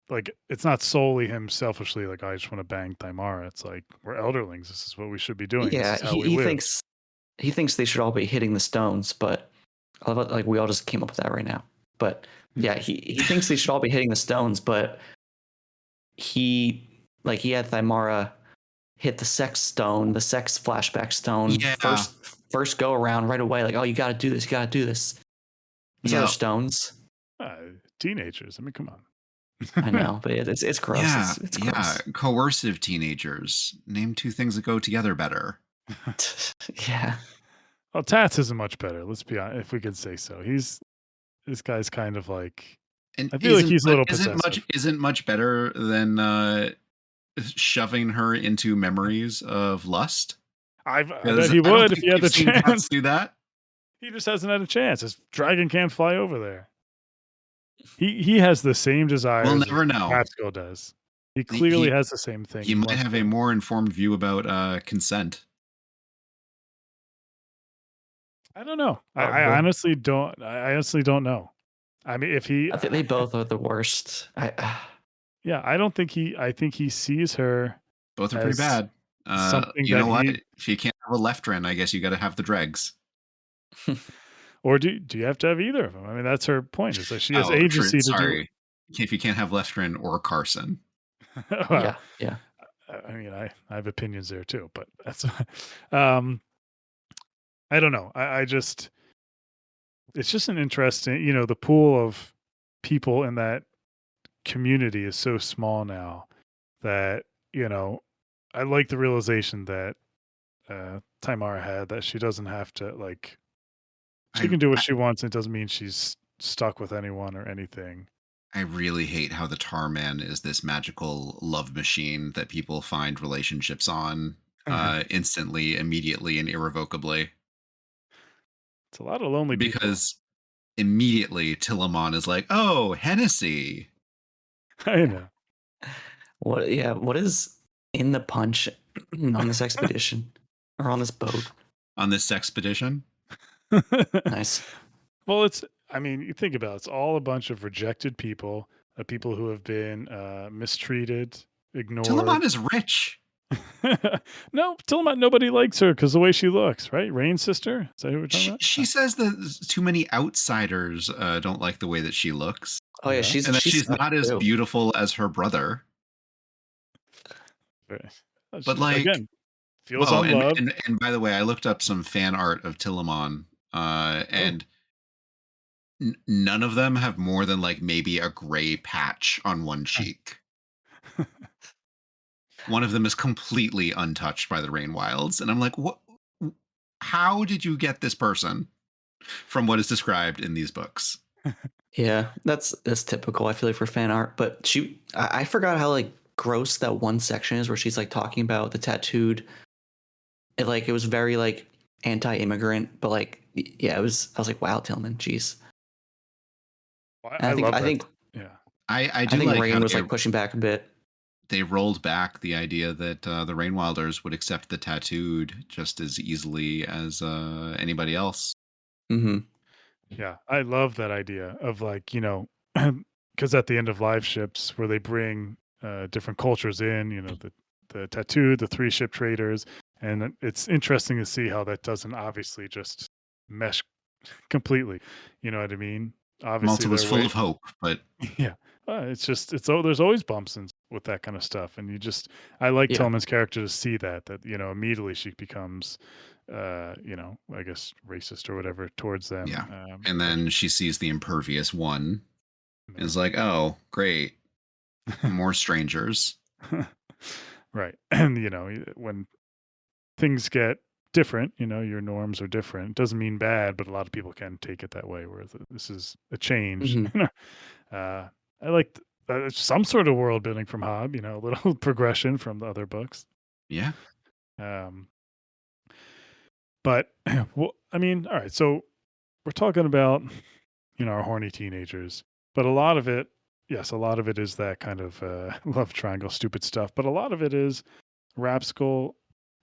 Like it's not solely him selfishly like I just want to bang Thymara. It's like we're elderlings. This is what we should be doing. This Yeah, is how we he live. thinks they should all be hitting the stones, but I love it, like we all just came up with that right now. But yeah, he thinks they should all be hitting the stones, but he had Thymara hit the sex flashback stone Yeah. first go around right away. Like, oh, you got to do this. You got to do this. These other Yep. stones. Teenagers. I mean, come on. I know, but it's gross. Yeah. It's Yeah. gross. Coercive teenagers. Name two things that go together better. Yeah. Well, Tats isn't much better. Let's be honest, if we could say so. This guy's kind of like And I feel like he's a little possessive. isn't much better than shoving her into memories of lust. I bet he would if he had the chance. Do that. He just hasn't had a chance. His dragon can't fly over there. He has the same desires. We'll never know. Rapskull does. He clearly has the same thing. He might have a more informed view about consent. I don't know. I honestly don't. I honestly don't know. I mean, if he, I think they both are the worst. yeah, I don't think he. I think he sees her. Both are pretty bad. Something you know what? he, If you can't have a Leftrin, I guess you got to have the dregs. or do you have to have either of them? I mean, that's her point. Is that she has agency to do. If you can't have Leftrin or Carson. Well, yeah. I mean, I have opinions there too, but that's. I don't know. I just. It's just an interesting, the pool of people in that community is so small now that, I like the realization that Thymara had that she doesn't have to like she can do what she wants. And it doesn't mean she's stuck with anyone or anything. I really hate how the Tar Man is this magical love machine that people find relationships on instantly, immediately, and irrevocably. It's a lot of lonely people. Because immediately Tillamon is like, oh, Hennessy. I know. What is in the punch on this expedition or on this boat? On this expedition? Nice. Well, you think about it, it's all a bunch of rejected people, people who have been mistreated, ignored. Tillamon is rich. No, Tillamon, nobody likes her because the way she looks, right? Rain's sister? Is that who we're talking about? She says that too many outsiders don't like the way that she looks. Oh yeah, she's not as beautiful as her brother. But like, again, feels unloved. And by the way, I looked up some fan art of Tillamon, and none of them have more than like maybe a gray patch on one cheek. One of them is completely untouched by the Rain Wilds, and I'm like, what? How did you get this person from what is described in these books? Yeah, that's typical. I feel like for fan art, but I forgot how like gross that one section is where she's like talking about the tattooed. It was very like anti-immigrant, but like yeah, I was like, wow, Tillman, jeez. Well, I think yeah, I think like Rain was like pushing back a bit. They rolled back the idea that the Rain Wilders would accept the tattooed just as easily as anybody else. Mm-hmm. Yeah, I love that idea of like, because at the end of live ships where they bring different cultures in, the tattooed, the 3-ship traders, and it's interesting to see how that doesn't obviously just mesh completely. You know what I mean? Obviously, Malta was full of hope, but yeah, there's always bumps with that kind of stuff, and I like Tillman's character to see that immediately she becomes, I guess racist or whatever towards them. Yeah, and then she sees the impervious one, and is like, oh, great, more strangers. Right, and when things get different. Your norms are different. It doesn't mean bad, but a lot of people can take it that way. Where this is a change. Hmm. I liked some sort of world building from Hobb. A little progression from the other books. Yeah. Um, but well, I mean, all right. So we're talking about our horny teenagers, but a lot of it, yes, a lot of it is that kind of love triangle, stupid stuff. But a lot of it is Rapskull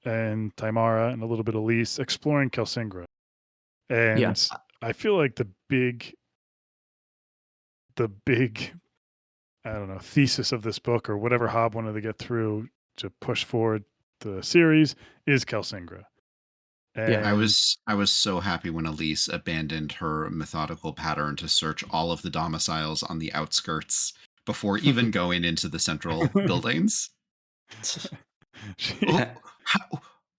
and Timara and a little bit of Lise exploring Kelsingra. Yeah. And I feel like the big, I don't know, thesis of this book or whatever Hobb wanted to get through to push forward the series is Kelsingra. Yeah. And I was so happy when Elise abandoned her methodical pattern to search all of the domiciles on the outskirts before even going into the central buildings. she,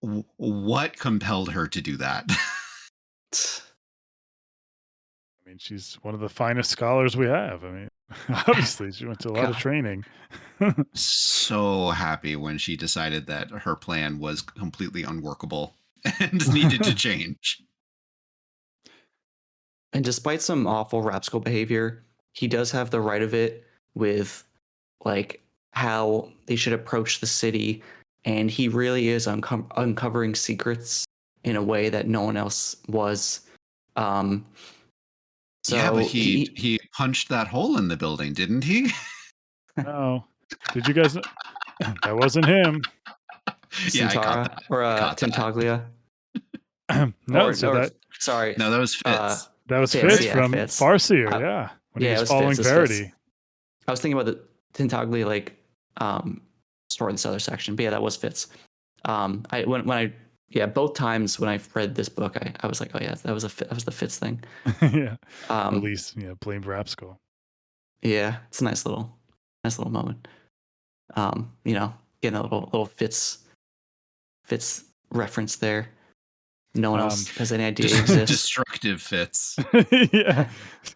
Oh, what compelled her to do that? I mean, she's one of the finest scholars we have. I mean, obviously, she went to a lot of God. training. So happy when she decided that her plan was completely unworkable and needed to change. And despite some awful Rapskull behavior, he does have the right of it with like how they should approach the city, and he really is uncovering secrets in a way that no one else was. Um, Yeah, but so he punched that hole in the building, didn't he? No, did you guys? That wasn't him. Yeah, I caught Centaura that. or I caught that. Tintaglia No, or so sorry, No, that was Fitz. that was Fitz, Fitz yeah, from Fitz. Farseer, yeah, when he Yeah, it was was following Fitz. It was Fitz. Verity. I was thinking about the Tintaglia story in this other section, but yeah, that was Fitz. Both times when I've read this book, I was like, oh yeah, that was the Fitz thing. Yeah, Um, at least blamed Rapskull. Yeah, it's a nice little moment. Getting a little Fitz reference there. No one else has any idea it exists. Destructive Fitz. Yeah,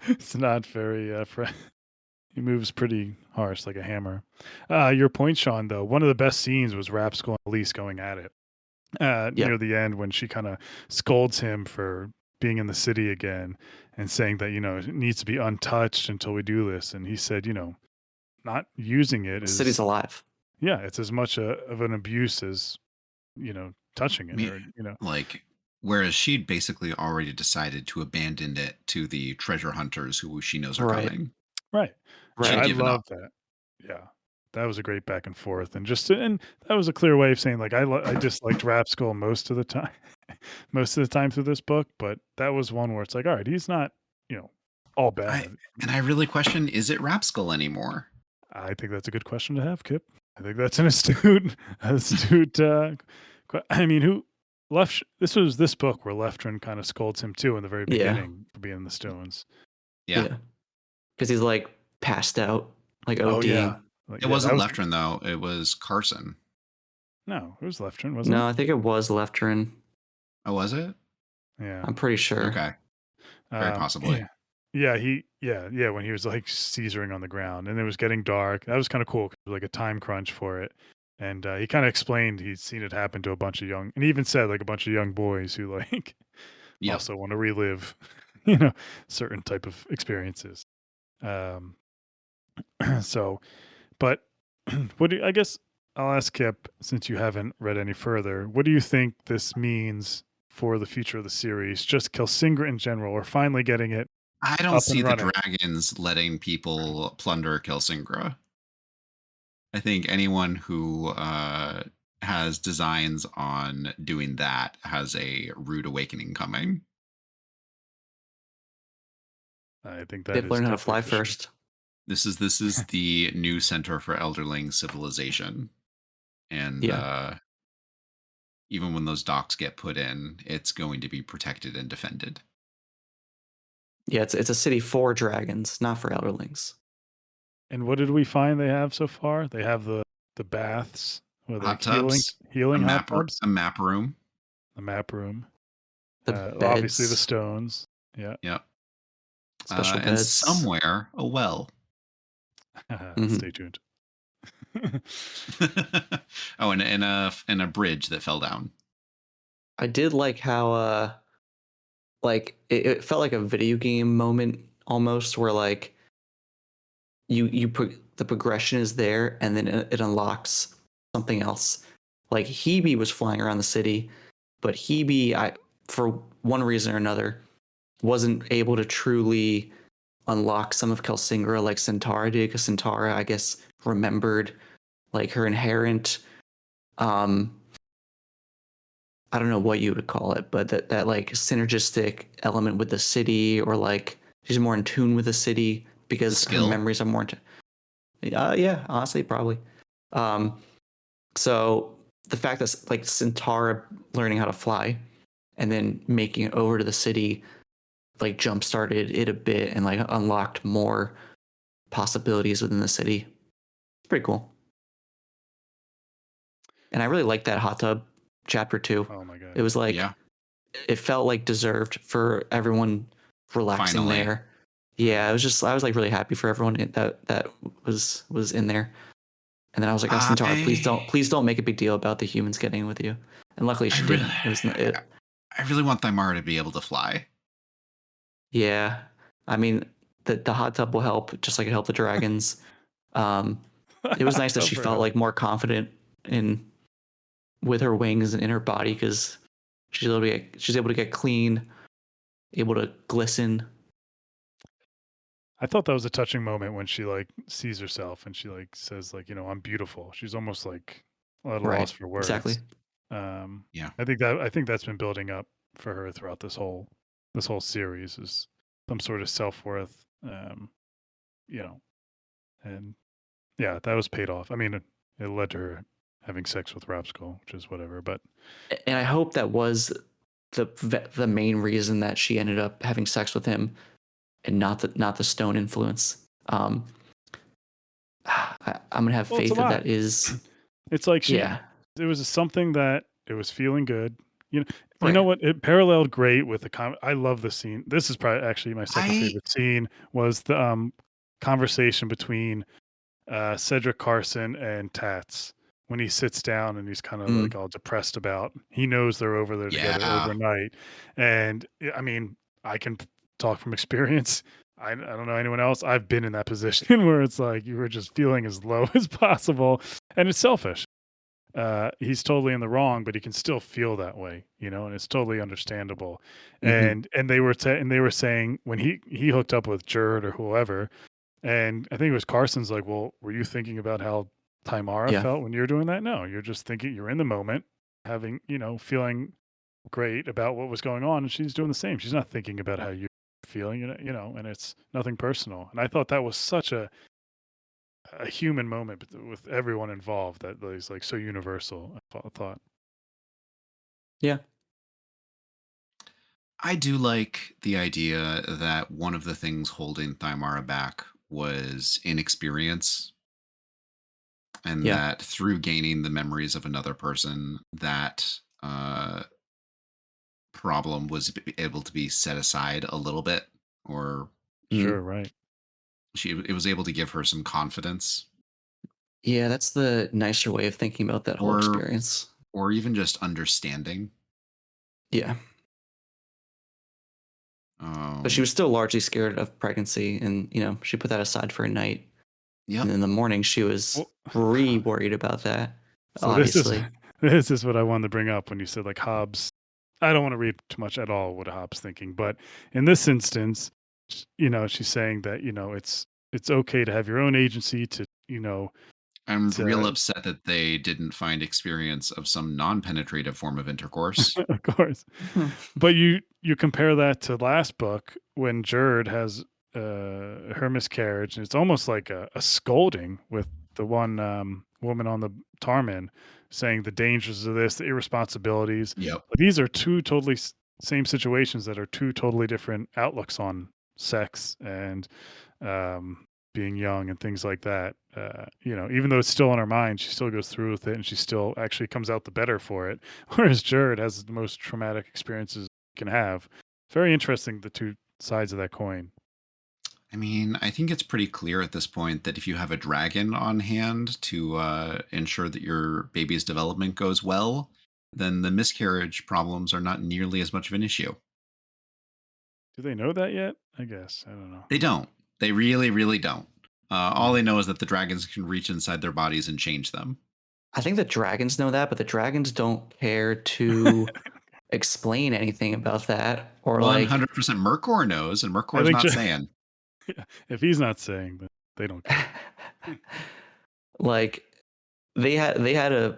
it's not very. He moves pretty harsh, like a hammer. Your point, Sean. Though one of the best scenes was Rapskull and Elise going at it near the end when she kind of scolds him for being in the city again and saying that it needs to be untouched until we do this. And he said, not using it The city's is alive. yeah, it's as much of an abuse as touching it, Me- or Like, whereas she'd basically already decided to abandon it to the treasure hunters who she knows are Right. coming. right. Right. She'd I given love up. that. Yeah, that was a great back and forth, and that was a clear way of saying like I disliked Rapskull most of the time, most of the time through this book, but that was one where it's like, all right, he's not all bad. I really question, is it Rapskull anymore? I think that's a good question to have, Kip. I think that's an astute. I mean, who left? This was this book where Leftrin kind of scolds him too in the very Yeah. beginning for being in the Stones. Yeah. Because he's like passed out, like Oh ODing. yeah, like, It yeah, wasn't that was, Leftrin, though. It was Carson. No, it was Leftrin, wasn't No, I think it was Leftrin. Oh, was it? it? Yeah. I'm pretty sure. Okay. Very possibly. Yeah. When he was like seizuring on the ground and it was getting dark, that was kind of cool. 'Cause it was like a time crunch for it, and he kind of explained he'd seen it happen to a bunch of young, and he even said like a bunch of young boys who like Yep. also want to relive, certain type of experiences. Um, so, but I guess I'll ask Kip, since you haven't read any further, what do you think this means for the future of the series? Just Kelsingra in general, or finally getting it I don't up see and the running? dragons letting people plunder Kelsingra. I think anyone who has designs on doing that has a rude awakening coming. I think They that have to is learn how to definitely fly for sure. first. This is the new center for elderling civilization, and Yeah. even when those docks get put in, it's going to be protected and defended. Yeah, it's a city for dragons, not for elderlings. And what did we find they have so far? They have the baths, where Hot like tubs, healing hot tubs, a map room. the map room, The obviously the beds, stones. Yeah. Yep. special And beds. somewhere a well. Stay tuned. Oh, and a bridge that fell down. I did like how like it felt like a video game moment almost, where like the progression is there, and then it unlocks something else. Like Hebe was flying around the city, but Hebe, I for one reason or another, wasn't able to truly unlock some of Kelsingra like Centaura did, because Centaura, I guess, remembered like her inherent um I don't know what you would call it, but that like synergistic element with the city, or like she's more in tune with the city The because her skill. memories are more. Yeah, honestly, probably. Um, so the fact that like Centaura learning how to fly and then making it over to the city like jump started it a bit and like unlocked more possibilities within the city. It's pretty cool. And I really liked that hot tub chapter too. Oh my god, It was yeah. like Yeah. it felt like deserved for everyone relaxing Finally. there. Yeah, it was just I was like really happy for everyone that was in there. And then I was like, oh, Centaur, I please don't make a big deal about the humans getting in with you. And luckily I she really didn't. It was it. I really want Thymara to be able to fly. Yeah, I mean the hot tub will help, just like it helped the dragons. Um, it was nice that she felt like more confident in with her wings and in her body, because she's able to get clean, able to glisten. I thought that was a touching moment when she like sees herself and she like says like, I'm beautiful. She's almost like at a Right. loss for Exactly. words. Um, Yeah. I think that's been building up for her throughout this whole series is some sort of self worth. You know, and yeah, that was paid off. I mean, it led to her having sex with Rapskull, which is whatever. But And I hope that was the main reason that she ended up having sex with him, and not the stone influence. I'm gonna have well, it's a faith that lot. that is. It's like Yeah. it was something that it was feeling good. You know, you know Right. what? It paralleled great with the I love the scene. This is probably actually my second I favorite scene was the conversation between Cedric Carson and Tats when he sits down and he's kind of like Mm, all depressed about. He knows they're over there together yeah. overnight, and I mean, I can talk from experience. I don't know anyone else. I've been in that position where it's like you were just feeling as low as possible, and it's selfish. He's totally in the wrong, but he can still feel that way, and it's totally understandable. hmm And they were saying when he hooked up with Jerd or whoever, and I think it was Carson's like, well, were you thinking about how Timara Yeah. felt when you're doing that? No, you're just thinking you're in the moment, having feeling great about what was going on, and she's doing the same. She's not thinking about how you're feeling, and it's nothing personal. And I thought that was such a human moment with everyone involved that is like so universal. I thought. Yeah. I do like the idea that one of the things holding Thymara back was inexperience, and Yeah. that through gaining the memories of another person, that problem was able to be set aside a little bit, or Mm. Sure, right. it was able to give her some confidence, Yeah. That's the nicer way of thinking about that whole or experience. even just understanding. Yeah. But she Um, was still largely scared of pregnancy, and she put that aside for a night. And yep. in the morning, she was Well, worried about that. so this is Obviously. this is what I wanted to bring up when you said like Hobbes. I don't want to read too much at all what Hobbes thinking, but in this instance, she's saying that it's okay to have your own agency to I'm real to upset that they didn't find experience of some non-penetrative form of intercourse. of course. But you compare that to last book when Jerd has her miscarriage, and it's almost like a scolding with the one woman on the Tarman saying the dangers of this, the irresponsibilities. Yep. But these are two totally same situations that are two totally different outlooks on sex and um, being young and things like that. Even though it's still on her mind, she still goes through with it, and she still actually comes out the better for it. Whereas Jared has the most traumatic experiences you can have. Very interesting, the two sides of that coin. I mean, I think it's pretty clear at this point that if you have a dragon on hand to ensure that your baby's development goes well, then the miscarriage problems are not nearly as much of an issue. Do they know that yet? I guess. I don't know. They don't. They really, really don't. All Mm. they know is that the dragons can reach inside their bodies and change them. I think the dragons know that, but the dragons don't care to explain anything about that or like 100% Mercor knows, and I Mercor's think not saying. if he's not saying, then they don't care. like they had to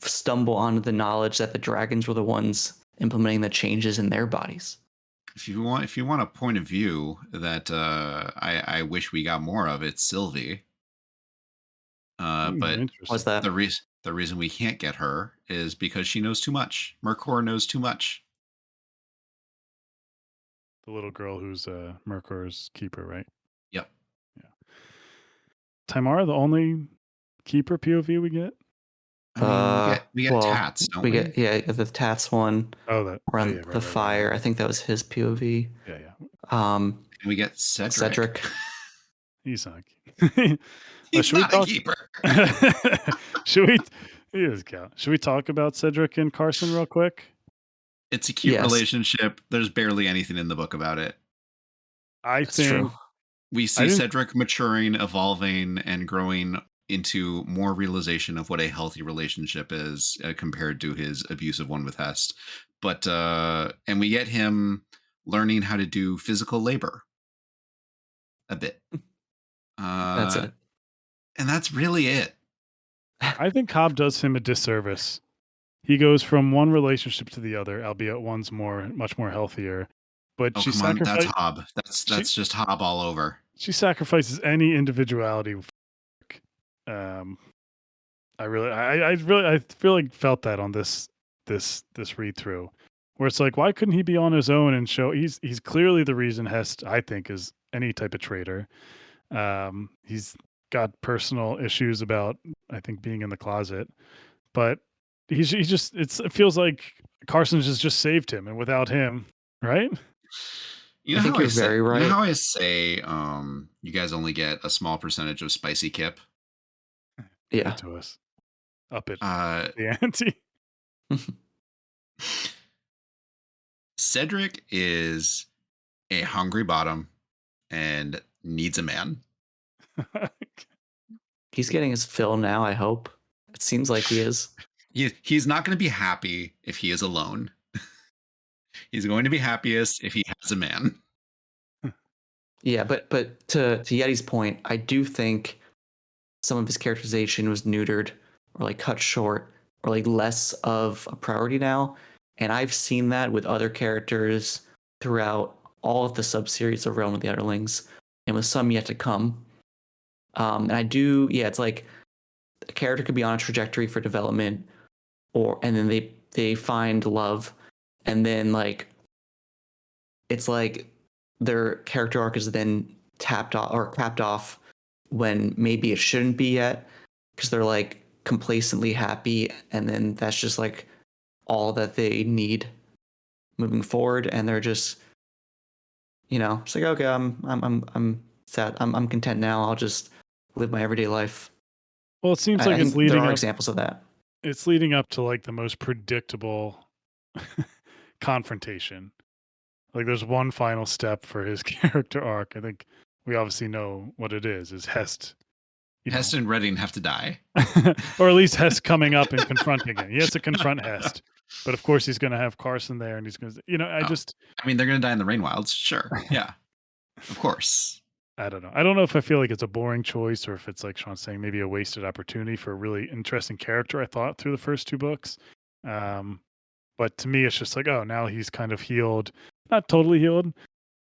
stumble onto the knowledge that the dragons were the ones implementing the changes in their bodies. If you want a point of view that I wish we got more of, it's Sylvie. But What's Interesting. that? the reason we can't get her is because she knows too much. Mercor knows too much. The little girl who's Mercor's keeper, right? Yep. Tamara, the only keeper POV we get? I mean, we get Well, tats, don't we we? get the Tats one Oh, that. Oh, around yeah, the fire. I think that was his POV. Yeah, yeah. Um, And we get Cedric. Cedric. He's not. He's should we not a talk? keeper. should we? He is count. Should we talk about Cedric and Carson real quick? It's a cute Yes. relationship. There's barely anything in the book about it. I That's think true. We I see didn't- Cedric maturing, evolving, and growing into more realization of what a healthy relationship is compared to his abusive one with Hest. But and we get him learning how to do physical labor a bit. That's it. And that's really it. I think Cobb does him a disservice. He goes from one relationship to the other, albeit one's much more healthier. But Oh, she come on, that's sacrifices. Hobb. That's just Hobb all over. She sacrifices any individuality. Um, I feel like felt that on this read through, where it's like, why couldn't he be on his own and show? He's clearly the reason Hest, I think, is any type of traitor. He's got personal issues about, I think, being in the closet, but he just it feels like Carson's just saved him, and without him, right? You I know think how you're I say, very you know right. how I say, you guys only get a small percentage of spicy kip. Give Yeah. it to us. Up it Uh, the ante. Cedric is a hungry bottom and needs a man. He's getting his fill now, I hope. It seems like he is. He's not going to be happy if he is alone. He's going to be happiest if he has a man. Yeah, but to Yeti's point, I do think some of his characterization was neutered or like cut short or like less of a priority now. And I've seen that with other characters throughout all of the sub-series of Realm of the Underlings and with some yet to come. And I do, yeah, it's like a character could be on a trajectory for development and then they find love and then like it's like their character arc is then tapped off or capped off when maybe it shouldn't be yet because they're like complacently happy and then that's just like all that they need moving forward and they're just it's like okay I'm sad I'm content now I'll just live my everyday life. Well, it seems I like it's think there leading are up. examples of that. It's leading up to like the most predictable confrontation. Like there's one final step for his character arc. I think we obviously know what it is. Is Hest, Hest and Redding have to die. or at least Hest coming up and confronting him. He has to confront Hest, but of course he's going to have Carson there, and he's going to, I mean, they're going to die in the Rain Wilds. Sure. Yeah. Of course. I don't know. I don't know if I feel like it's a boring choice or if it's like Sean's saying, maybe a wasted opportunity for a really interesting character. I thought through the first two books. But to me, it's just like, oh, now he's kind of healed, not totally healed,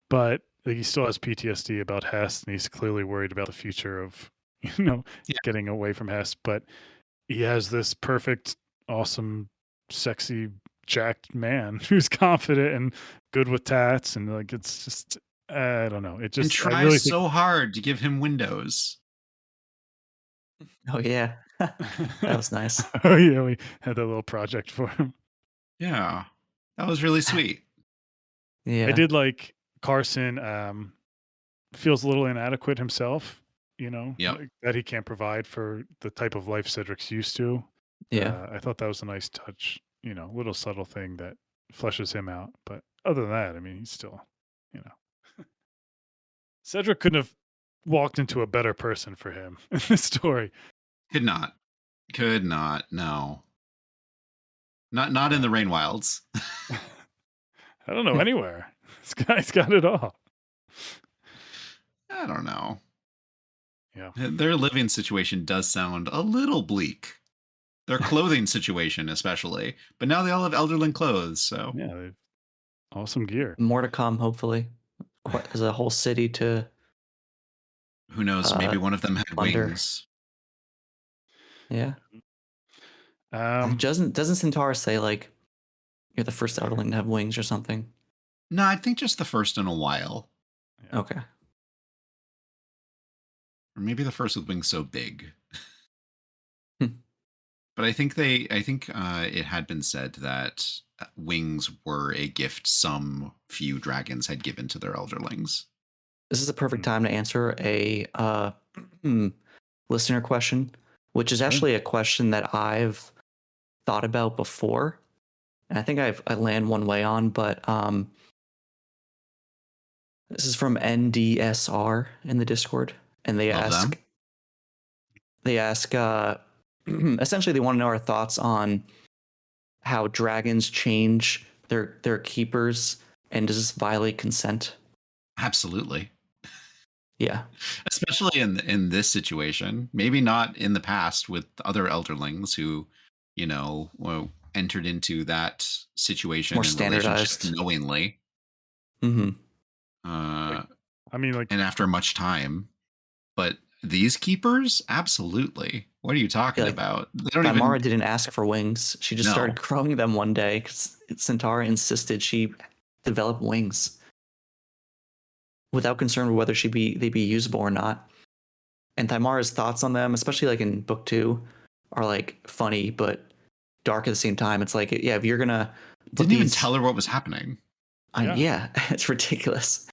but like he still has PTSD about Hest, and he's clearly worried about the future of, Yeah. getting away from Hest. But he has this perfect, awesome, sexy, jacked man who's confident and good with tats, and like it's just, I don't know. It And just, I tries really think. so hard to give him windows. Oh yeah. That was nice. Oh yeah, we had that little project for him. Yeah. That was really sweet. Yeah. I did like Carson feels a little inadequate himself, Yep. like that he can't provide for the type of life Cedric's used to. Yeah. I thought that was a nice touch. little subtle thing that fleshes him out. But other than that, I mean, he's still, you know, Cedric couldn't have walked into a better person for him in this story. Could not. Could not. No. Not in Yeah. the Rain Wilds. I don't know anywhere. This guy's got it all. I don't know. Yeah. Their living situation does sound a little bleak. Their clothing situation, especially. But now they all have elderling clothes, so Yeah. They've awesome gear. More to come, hopefully. There's a whole city to who knows? Maybe one of them had plunder. wings. Yeah. Um, Doesn't Centaur say like you're the first Elderling to have wings or something? No, I think just the first in a while. Yeah. Okay. Or maybe the first with wings so big. Hmm. But I think it had been said that wings were a gift some few dragons had given to their elderlings. This is a perfect time to answer a listener question, which is Sure. actually a question that I've thought about before, and I think I land one way on, but this is from NDSR in the Discord, and they Love them. ask essentially they want to know our thoughts on how dragons change their keepers, and does this violate consent? Absolutely. Yeah. Especially in this situation. Maybe not in the past with other elderlings who, entered into that situation More and relationship standardized. knowingly. Mm-hmm. I mean, like, And after much time. But these keepers, absolutely. What are you talking like, about? They don't Thymara even. didn't ask for wings. She just No. started growing them one day because Centaura insisted she develop wings without concern with whether they'd be usable or not. And Thymara's thoughts on them, especially like in book 2, are like funny but dark at the same time. It's like, yeah, if you're gonna Didn't even tell her what was happening. Yeah, it's ridiculous.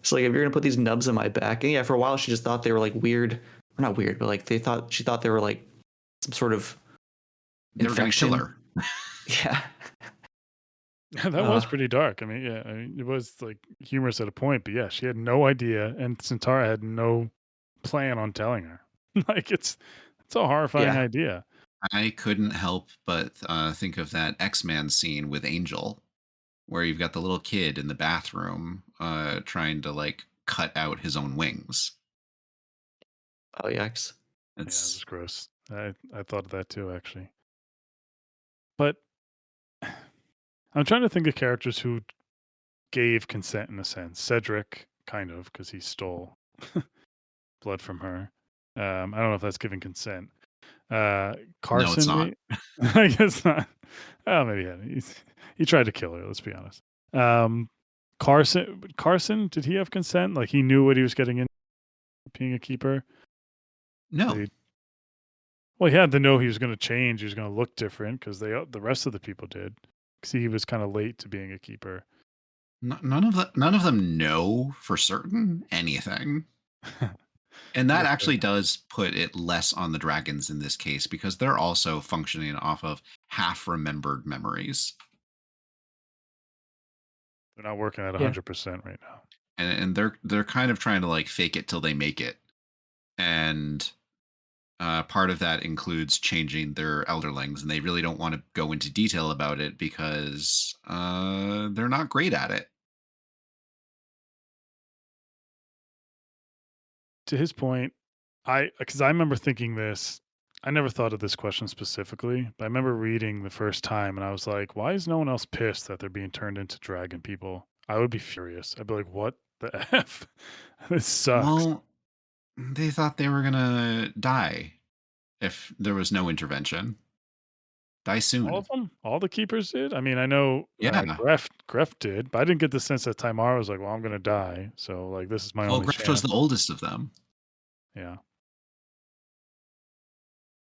So like, if you're gonna put these nubs in my back, and yeah, for a while she just thought they were like weird, or not weird, but like she thought they were like some sort of They were going to kill her. Yeah. that was pretty dark. I mean, yeah, it was like humorous at a point, but yeah, she had no idea, and Centaura had no plan on telling her. Like, it's a horrifying Yeah. idea. I couldn't help but think of that X-Men scene with Angel, where you've got the little kid in the bathroom trying to like cut out his own wings. Oh yikes. Yeah, it It's was gross. I thought of that too, actually. But I'm trying to think of characters who gave consent in a sense. Cedric, kind of, because he stole blood from her. I don't know if that's giving consent. no, it's Carson, not. I guess not. Oh, maybe he tried to kill her. Let's be honest. Carson, did he have consent? Like, he knew what he was getting into being a keeper. No. Well, he had to know he was going to change. He was going to look different because the rest of the people did. Because he was kind of late to being a keeper. None of them know for certain anything. And that actually does put it less on the dragons in this case, because they're also functioning off of half remembered memories. They're not working at 100% right now. And they're kind of trying to like fake it till they make it. And part of that includes changing their elderlings, and they really don't want to go into detail about it because they're not great at it. To his point, because I remember thinking this, I never thought of this question specifically, but I remember reading the first time and I was like, why is no one else pissed that they're being turned into dragon people? I would be furious. I'd be like, what the F? This sucks. Well, they thought they were gonna die if there was no intervention. Die soon. All of them? All the keepers did? I mean, I know Yeah. Gref did, but I didn't get the sense that Tymara was like, well, I'm going to die. So, like, this is my Well, only Griff was chance. the oldest of them. Yeah.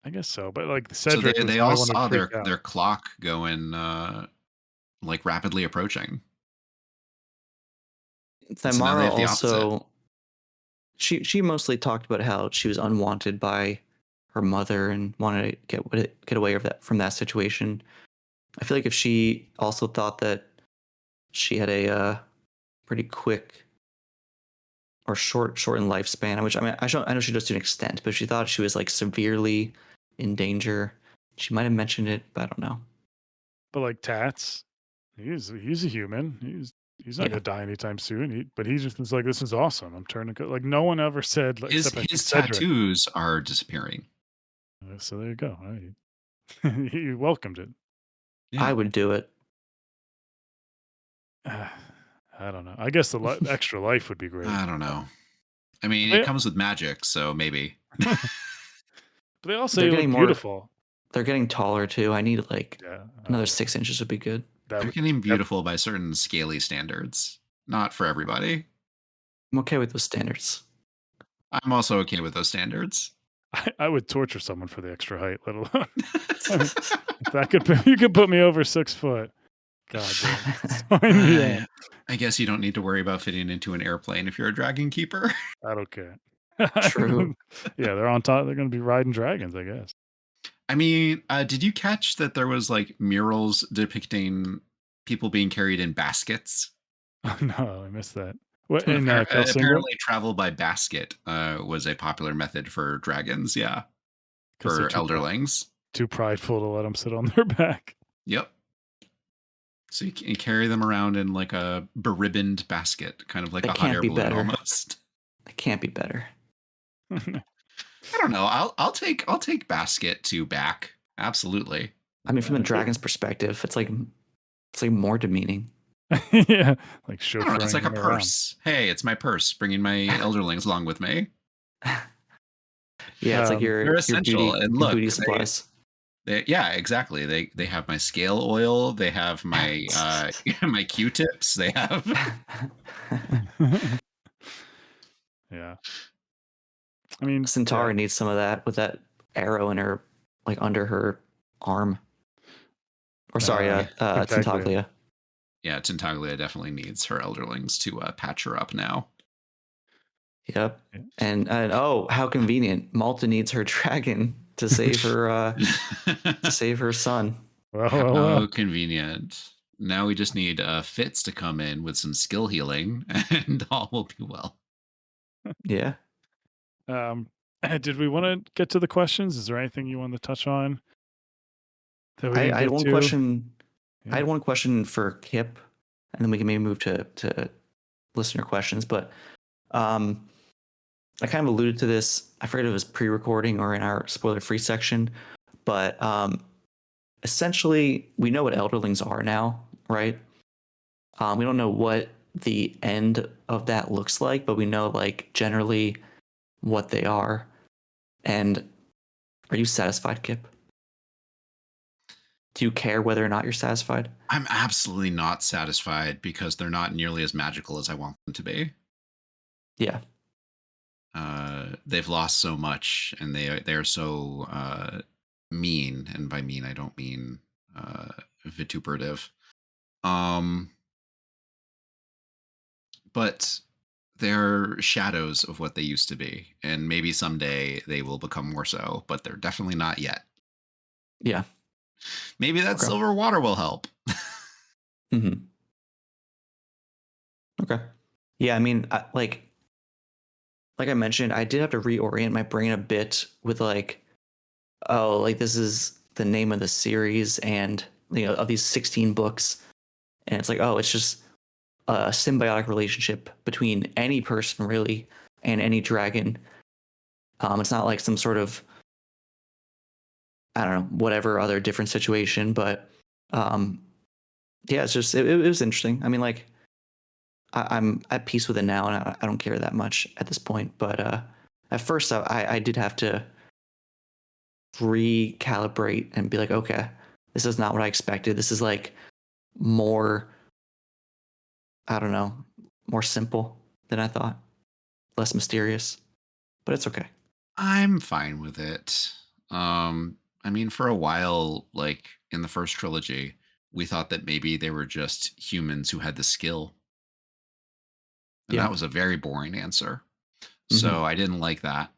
I guess so. But, like, So Cedric was they the all only one saw who freaked out. their clock going like rapidly approaching. So now they Thymara have the opposite. also she mostly talked about how she was unwanted by her mother and wanted to get away from that situation. I feel like if she also thought that she had a pretty quick or shortened lifespan, which I mean, I know she does to an extent, but if she thought she was like severely in danger, she might have mentioned it, but I don't know. But like Tats, he's a human. He's not Yeah, gonna die anytime soon. But he just was like, "This is awesome. I'm turning like no one ever said like, His except I think his Cedric. tattoos are disappearing. So there you go. He welcomed it. Yeah. I would do it. I don't know. I guess the extra life would be great. I don't know. I mean, it They, comes with magic, so maybe. but they all say They're you getting look more. beautiful. They're getting taller too. I need like Yeah, another 6 inches would be good. that They're would. getting That, beautiful by certain scaly standards. Not for everybody. I'm okay with those standards. I'm also okay with those standards. I would torture someone for the extra height, let alone. I mean, if that could, you could put me over 6 foot. God damn, sign me up. I guess you don't need to worry about fitting into an airplane if you're a dragon keeper. I don't care. True. Yeah, they're on top. They're going to be riding dragons, I guess. I mean, did you catch that there was like murals depicting people being carried in baskets? Oh no, I missed that. What in Kelsinga? Apparently, travel by basket was a popular method for dragons. Yeah, Because they're for elderlings. too prideful to let them sit on their back. Yep. So you can carry them around in like a beribboned basket, kind of like It a hot can't air be balloon better. almost. It can't be better. I don't know. I'll take basket to back. Absolutely. I mean, from the dragon's perspective, it's like more demeaning. Yeah, like I don't know. It's chauffeuring like a him around. purse. Hey, it's my purse, bringing my elderlings along with me. Yeah, it's like They're essential. And your look, booty supplies. yeah, exactly. They have my scale oil. They have my my Q-tips. They have. Yeah, I mean, Centauri needs some of that with that arrow in her, like under her arm. Or sorry, Tintaglia. Tentaglia. Yeah, Tintaglia definitely needs her elderlings to patch her up now. Yep. Yeah. And oh, how convenient! Malta needs her dragon to save her son. How convenient. Now we just need Fitz to come in with some skill healing, and all will be well. Yeah. Did we want to get to the questions? Is there anything you want to touch on that we I didn't had get one to? question. Yeah. I had one question for Kip, and then we can maybe move to listener questions. But I kind of alluded to this. I forget if it was pre-recording or in our spoiler-free section, but essentially we know what elderlings are now, right? We don't know what the end of that looks like, but we know like generally what they are. And are you satisfied, Kip? Do you care whether or not you're satisfied? I'm absolutely not satisfied because they're not nearly as magical as I want them to be. Yeah. They've lost so much, and they are so mean. And by mean, I don't mean vituperative. But they're shadows of what they used to be, and maybe someday they will become more so. But they're definitely not yet. Yeah. Maybe that Okay. silver water will help. Mm-hmm. Okay. Yeah, I mean, like I mentioned, I did have to reorient my brain a bit with like, oh, like this is the name of the series and of these 16 books, and it's like, oh, it's just a symbiotic relationship between any person really and any dragon. It's not like some sort of, I don't know, whatever other different situation, but yeah, it's just it was interesting. I mean, like I'm at peace with it now, and I don't care that much at this point. But at first, I did have to recalibrate and be like, okay, this is not what I expected. This is like more, I don't know, more simple than I thought, less mysterious, but it's okay. I'm fine with it. I mean, for a while, like in the first trilogy, we thought that maybe they were just humans who had the skill. And Yeah. that was a very boring answer. Mm-hmm. So I didn't like that.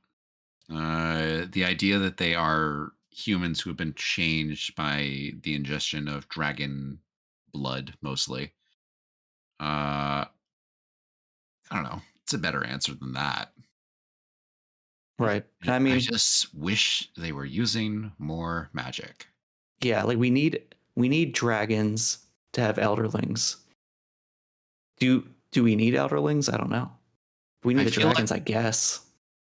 The idea that they are humans who have been changed by the ingestion of dragon blood, mostly. Uh, I don't know. It's a better answer than that. Right. And I I mean, just wish they were using more magic. yeah, like we need dragons to have elderlings. Do we need elderlings? I don't know. We I need the feel like dragons, I guess.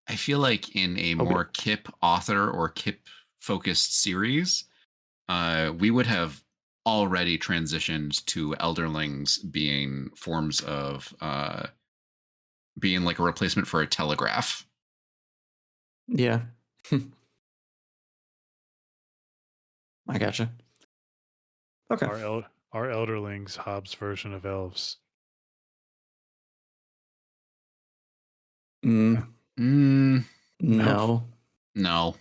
I feel like in a Oh, more Kip author or Kip focused series, we would have already transitioned to elderlings being forms of being like a replacement for a telegraph. yeah. I gotcha. Okay. Our elderlings, Hobbes' version of elves. Mm, Mm, No, no. no.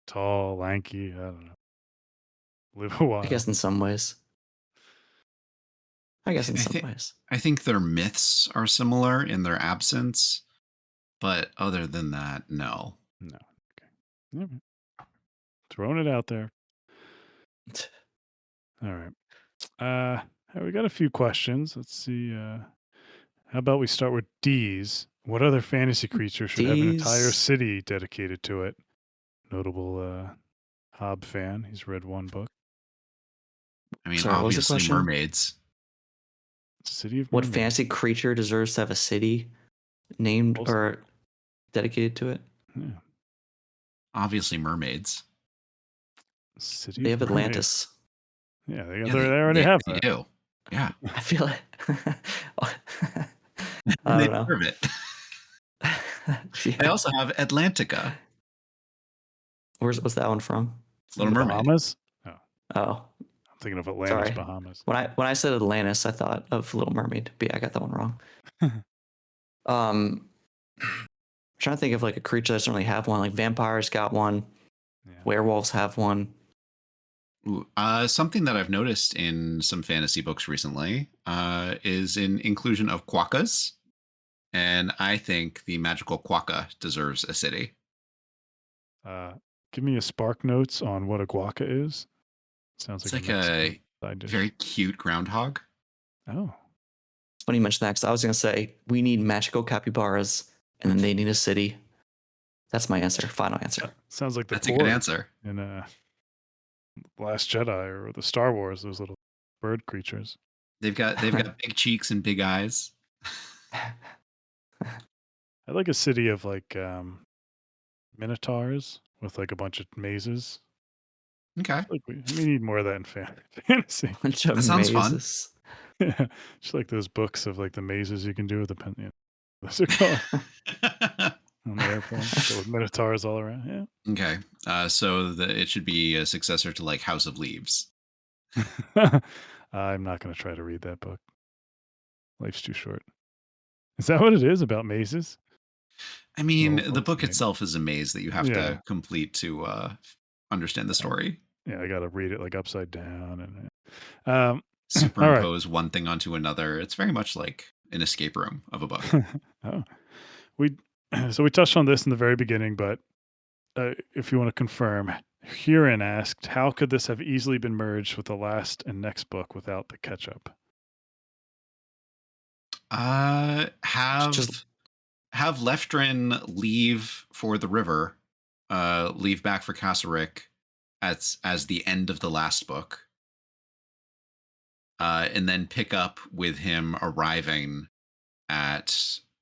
tall, lanky. I don't know. Live a I while. guess in some ways. I guess in I some think ways. I think their myths are similar in their absence, but other than that, no. No. Okay. Yeah, throwing it out there. All right. Hey, we got a few questions. Let's see. How about we start with D's? What other fantasy creature should have an entire These. city dedicated to it? Notable Hobb fan. He's read one book. I mean, Sorry, what was the obviously question? mermaids. City of What Mermaids. fantasy creature deserves to have a city named Also, or dedicated to it? yeah. Obviously mermaids. City They of have Mermaids. Atlantis. Yeah, Yeah, they already have they that. do. Yeah. I feel like And I they don't know. deserve it. They Yeah. also have Atlantica, What's that one from? It's in Little the Mermaid. Bahamas. Oh, Oh, I'm thinking of Atlantis, sorry. Bahamas. When I said Atlantis, I thought of Little Mermaid. But yeah, I got that one wrong. Um, trying to think of like a creature that doesn't really have one. Like vampires got one. Yeah. Werewolves have one. Ooh, something that I've noticed in some fantasy books recently is an inclusion of quokkas, and I think the magical quokka deserves a city. Uh, give me a spark notes on what a guaca is. Sounds It's like a like Mexican a side dish. very cute groundhog. Oh, It's funny you mentioned that because I was gonna say we need magical capybaras, and then they need a city. That's my answer. Final answer. sounds like the That's a good Porg answer. in Last Jedi or the Star Wars. Those little bird creatures. They've got big cheeks and big eyes. I like a city of like minotaurs with like a bunch of mazes. I Okay, feel like we need more of that in fantasy. Bunch of that sounds fun. mazes. Yeah, just like those books of like the mazes you can do with the pen. Yeah, those are called on the airplane. So with minotaurs all around. Okay, so it should be a successor to like House of Leaves. Yeah, I'm not going to try to read that book. Life's too short. Is that what it is about mazes? I mean, Well, the book maybe. itself is a maze that you have Yeah, to complete to understand the story. yeah. I got to read it like upside down and. All right. Superimpose one thing onto another. It's very much like an escape room of a book. Oh, we so we touched on this in the very beginning, but if you want to confirm, Huron asked, "How could this have easily been merged with the last and next book without the catch up?" Uh, Just have Leftrin leave for the river, leave back for Kasserich as the end of the last book, and then pick up with him arriving at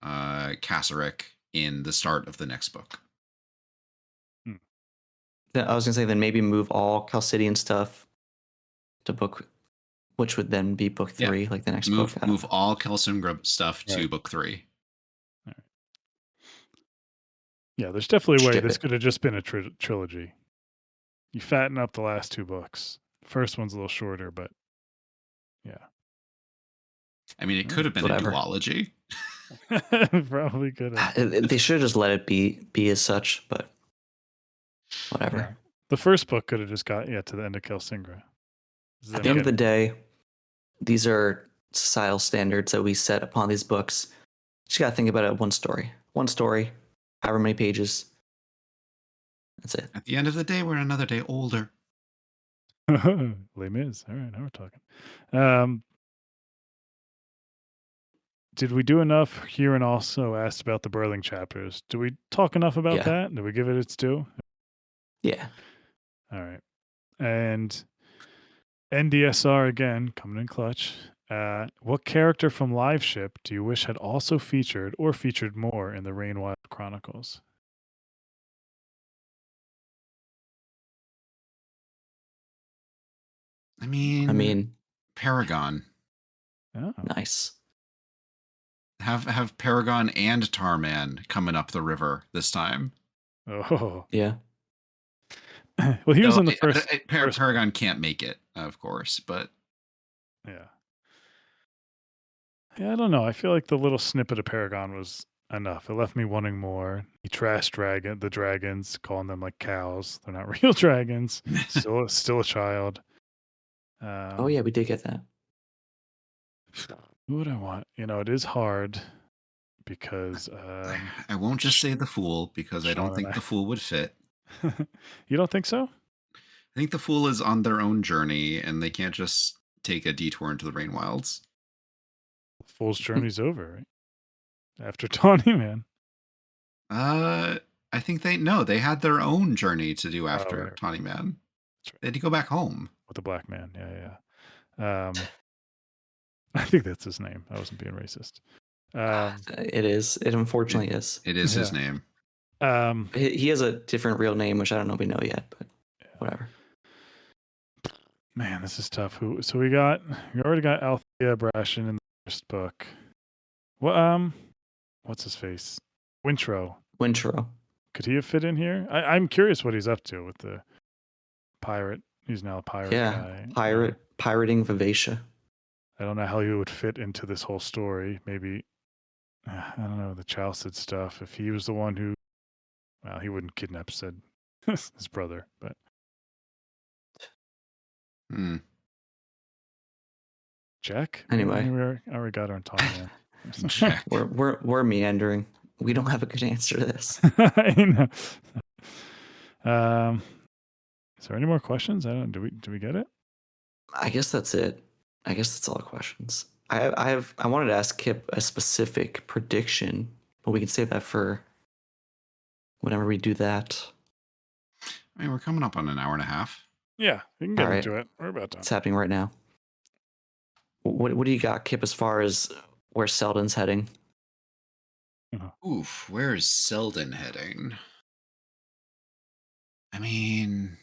Kasserich in the start of the next book. Hmm. I was gonna say then maybe move all Chalcidian stuff to book, which would then be book Yeah, 3, like the next book. move I don't move know. all Kelsingra stuff Right. to book 3. All right. Yeah, there's definitely a way Ship this it. could have just been a trilogy. You fatten up the last two books. First one's a little shorter, but yeah, I mean, it could have been a Whatever. duology. probably could have. They should have just let it be as such, but whatever. Yeah. The first book could have just got to the end of Kelsingra. At the end of the day, these are societal standards that we set upon these books. Just gotta think about it. One story, however many pages. That's it. At the end of the day, we're another day older. Les Mis. All right, now we're talking. Um, did we do enough here and also asked about the birthing chapters? Did we talk enough about Yeah. that? Did we give it its due? Yeah. All right. And NDSR again, coming in clutch. What character from Live Ship do you wish had also featured or featured more in the Rain Wild Chronicles? I I mean, mean, Paragon. Oh, nice. Have Paragon and Tarman coming up the river this time. oh. Yeah. Well, he was Though in the first. Paragon can't make it, of course, but Yeah. Yeah, I don't know. I feel like the little snippet of Paragon was enough. It left me wanting more. He trashed the dragons, calling them like cows. They're not real dragons. Still a child. Oh yeah, we did get that. Who would I want? It is hard because I won't just say the Fool because I don't Sean and think the Fool would fit. You don't think so? I think the Fool is on their own journey and they can't just take a detour into the Rain Wilds. Fool's journey's over, right? After Tawny Man. I think they had their own journey to do after Right. Tawny Man. That's right. They had to go back home. With the black man. Yeah. I think that's his name. I wasn't being racist. It is. It unfortunately is. It is his name. He has a different real name, which I don't know if we know yet, but whatever. Man, this is tough. So we already got Althea Brashen in the first book. What's his face? Wintro. Could he have fit in here? I'm curious what he's up to with the pirate. He's now a pirate guy. Pirating Vivacia. I don't know how he would fit into this whole story. Maybe, I don't know, the Chalced stuff. If he was the one who, well, he wouldn't kidnap his brother, but. Jack? Anyway. I already got her on top, man. Jack. We're meandering. We don't have a good answer to this. I know. Is there any more questions? I don't. Do we get it? I guess that's it. I guess that's all the questions. I wanted to ask Kip a specific prediction, but we can save that for whenever we do that. I mean, we're coming up on an hour and a half. Yeah, we can get into it. We're about done. It's happening right now. What do you got, Kip, as far as where Selden's heading? Oof, where is Selden heading? I mean,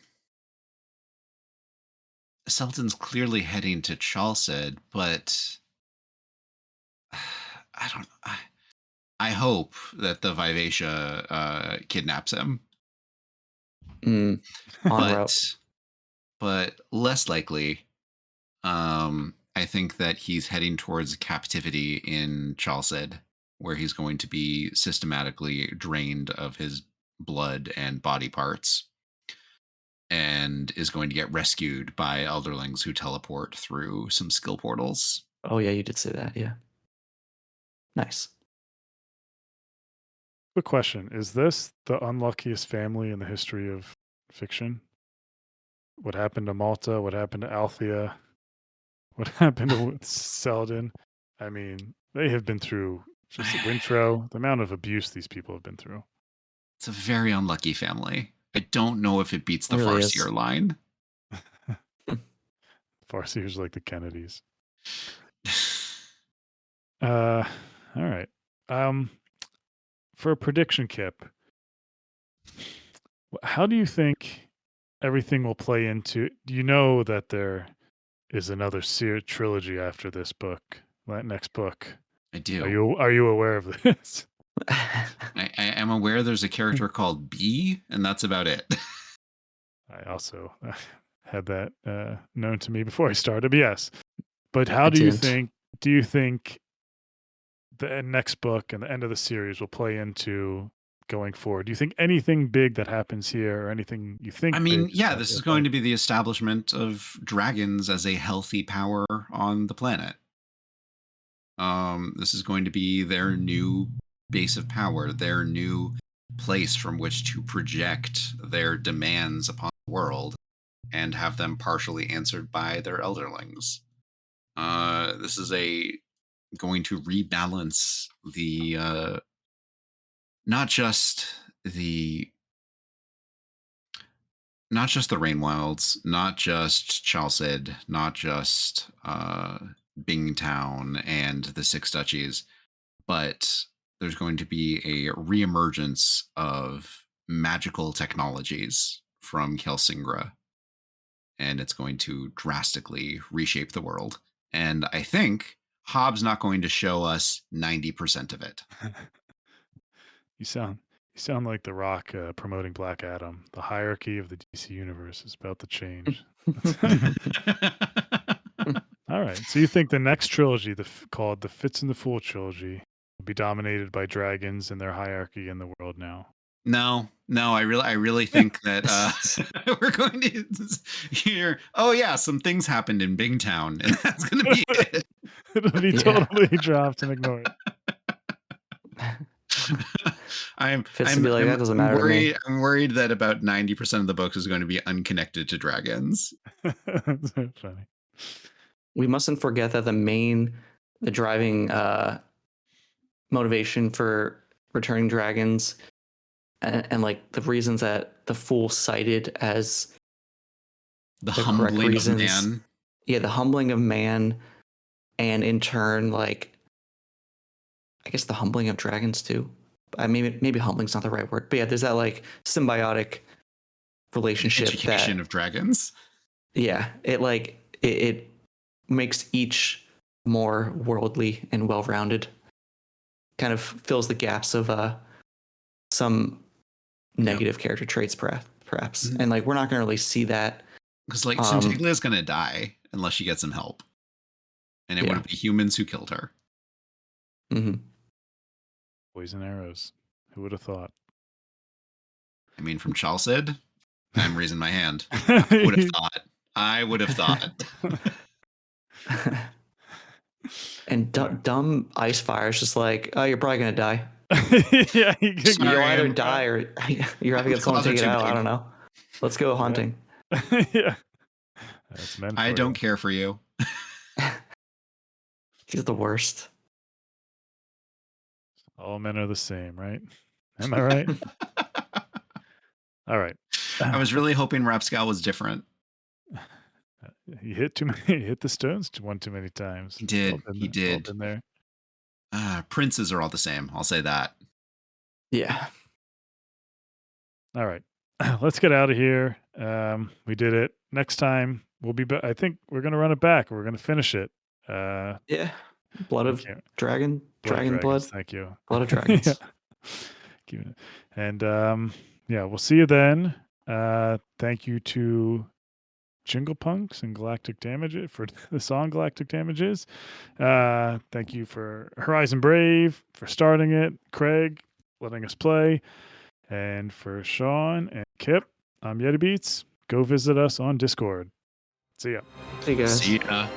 Selden's clearly heading to Chalced, but I hope that the Vivacia kidnaps him. But less likely. I think that he's heading towards captivity in Chalced, where he's going to be systematically drained of his blood and body parts, and is going to get rescued by elderlings who teleport through some skill portals. Oh yeah, you did say that. Yeah. Nice. Quick question: is this the unluckiest family in the history of fiction? What happened to Malta? What happened to Althea? What happened to Selden? I mean, they have been through just Wintro, the amount of abuse these people have been through. It's a very unlucky family. I don't know if it beats the really Farseer line. Farseers like the Kennedys. All right. For a prediction, Kip, how do you think everything will play into? Do you know that there is another trilogy after this book, that next book? I do. Are you aware of this? I am aware there's a character called B, and that's about it. I also had that known to me before I started. But yes, but how do you think? Do you think the next book and the end of the series will play into going forward? Do you think anything big that happens here, or anything you think? I mean, yeah, this is going to be the establishment of dragons as a healthy power on the planet. This is going to be their new base of power, their new place from which to project their demands upon the world and have them partially answered by their elderlings. This is going to rebalance the not just the not just the Rain Wilds, not just Chalced, not just Bingtown and the Six Duchies, but there's going to be a reemergence of magical technologies from Kelsingra, and it's going to drastically reshape the world. And I think Hobbs not going to show us 90% of it. You sound like The Rock promoting Black Adam. The hierarchy of the DC universe is about to change. All right. So you think the next trilogy, called the Fitz and the Fool trilogy, will be dominated by dragons and their hierarchy in the world now? No, I really think that we're going to hear, oh yeah, some things happened in Bingtown, and that's going to be it. It'll be totally dropped and ignored. Fitz would be like, that doesn't matter to me. I'm worried that about 90% of the book is going to be unconnected to dragons. That's so funny. We mustn't forget that the driving motivation for returning dragons and like the reasons that the Fool cited as the humbling reasons, of man. Yeah, the humbling of man, and in turn, like, I guess the humbling of dragons too. Maybe humbling's not the right word, but yeah, there's that like symbiotic relationship. Education of dragons. Yeah, it makes each more worldly and well-rounded. Kind of fills the gaps of some negative character traits, perhaps. And like, we're not going to really see that because like Centiglia is going to die unless she gets some help, and it wouldn't be humans who killed her. Mm-hmm. Poison arrows. Who would have thought? I mean, from Chalced, I'm raising my hand. I would have thought. And dumb Icefire is just like, oh, you're probably gonna die. Yeah, you'll either die or you're having to get someone to take it out. I don't know. Let's go hunting. Yeah, that's meant. I don't care for you. He's the worst. All men are the same, right? Am I right? All right. I was really hoping Rapscal was different. He hit the stones one too many times. He did. He did. In there. Princes are all the same. I'll say that. Yeah. All right. Let's get out of here. We did it. Next time we'll be back. I think we're gonna run it back. We're gonna finish it. Yeah. Blood of dragon. Dragon blood. Thank you. Blood of dragons. And we'll see you then. Thank you to Jingle Punks and Galactic Damage for the song Galactic Damages. Thank you for Horizon Brave for starting it, Craig letting us play, and for Sean and Kip. I'm Yetti Beats. Go visit us on Discord. See ya. Hey guys. See ya.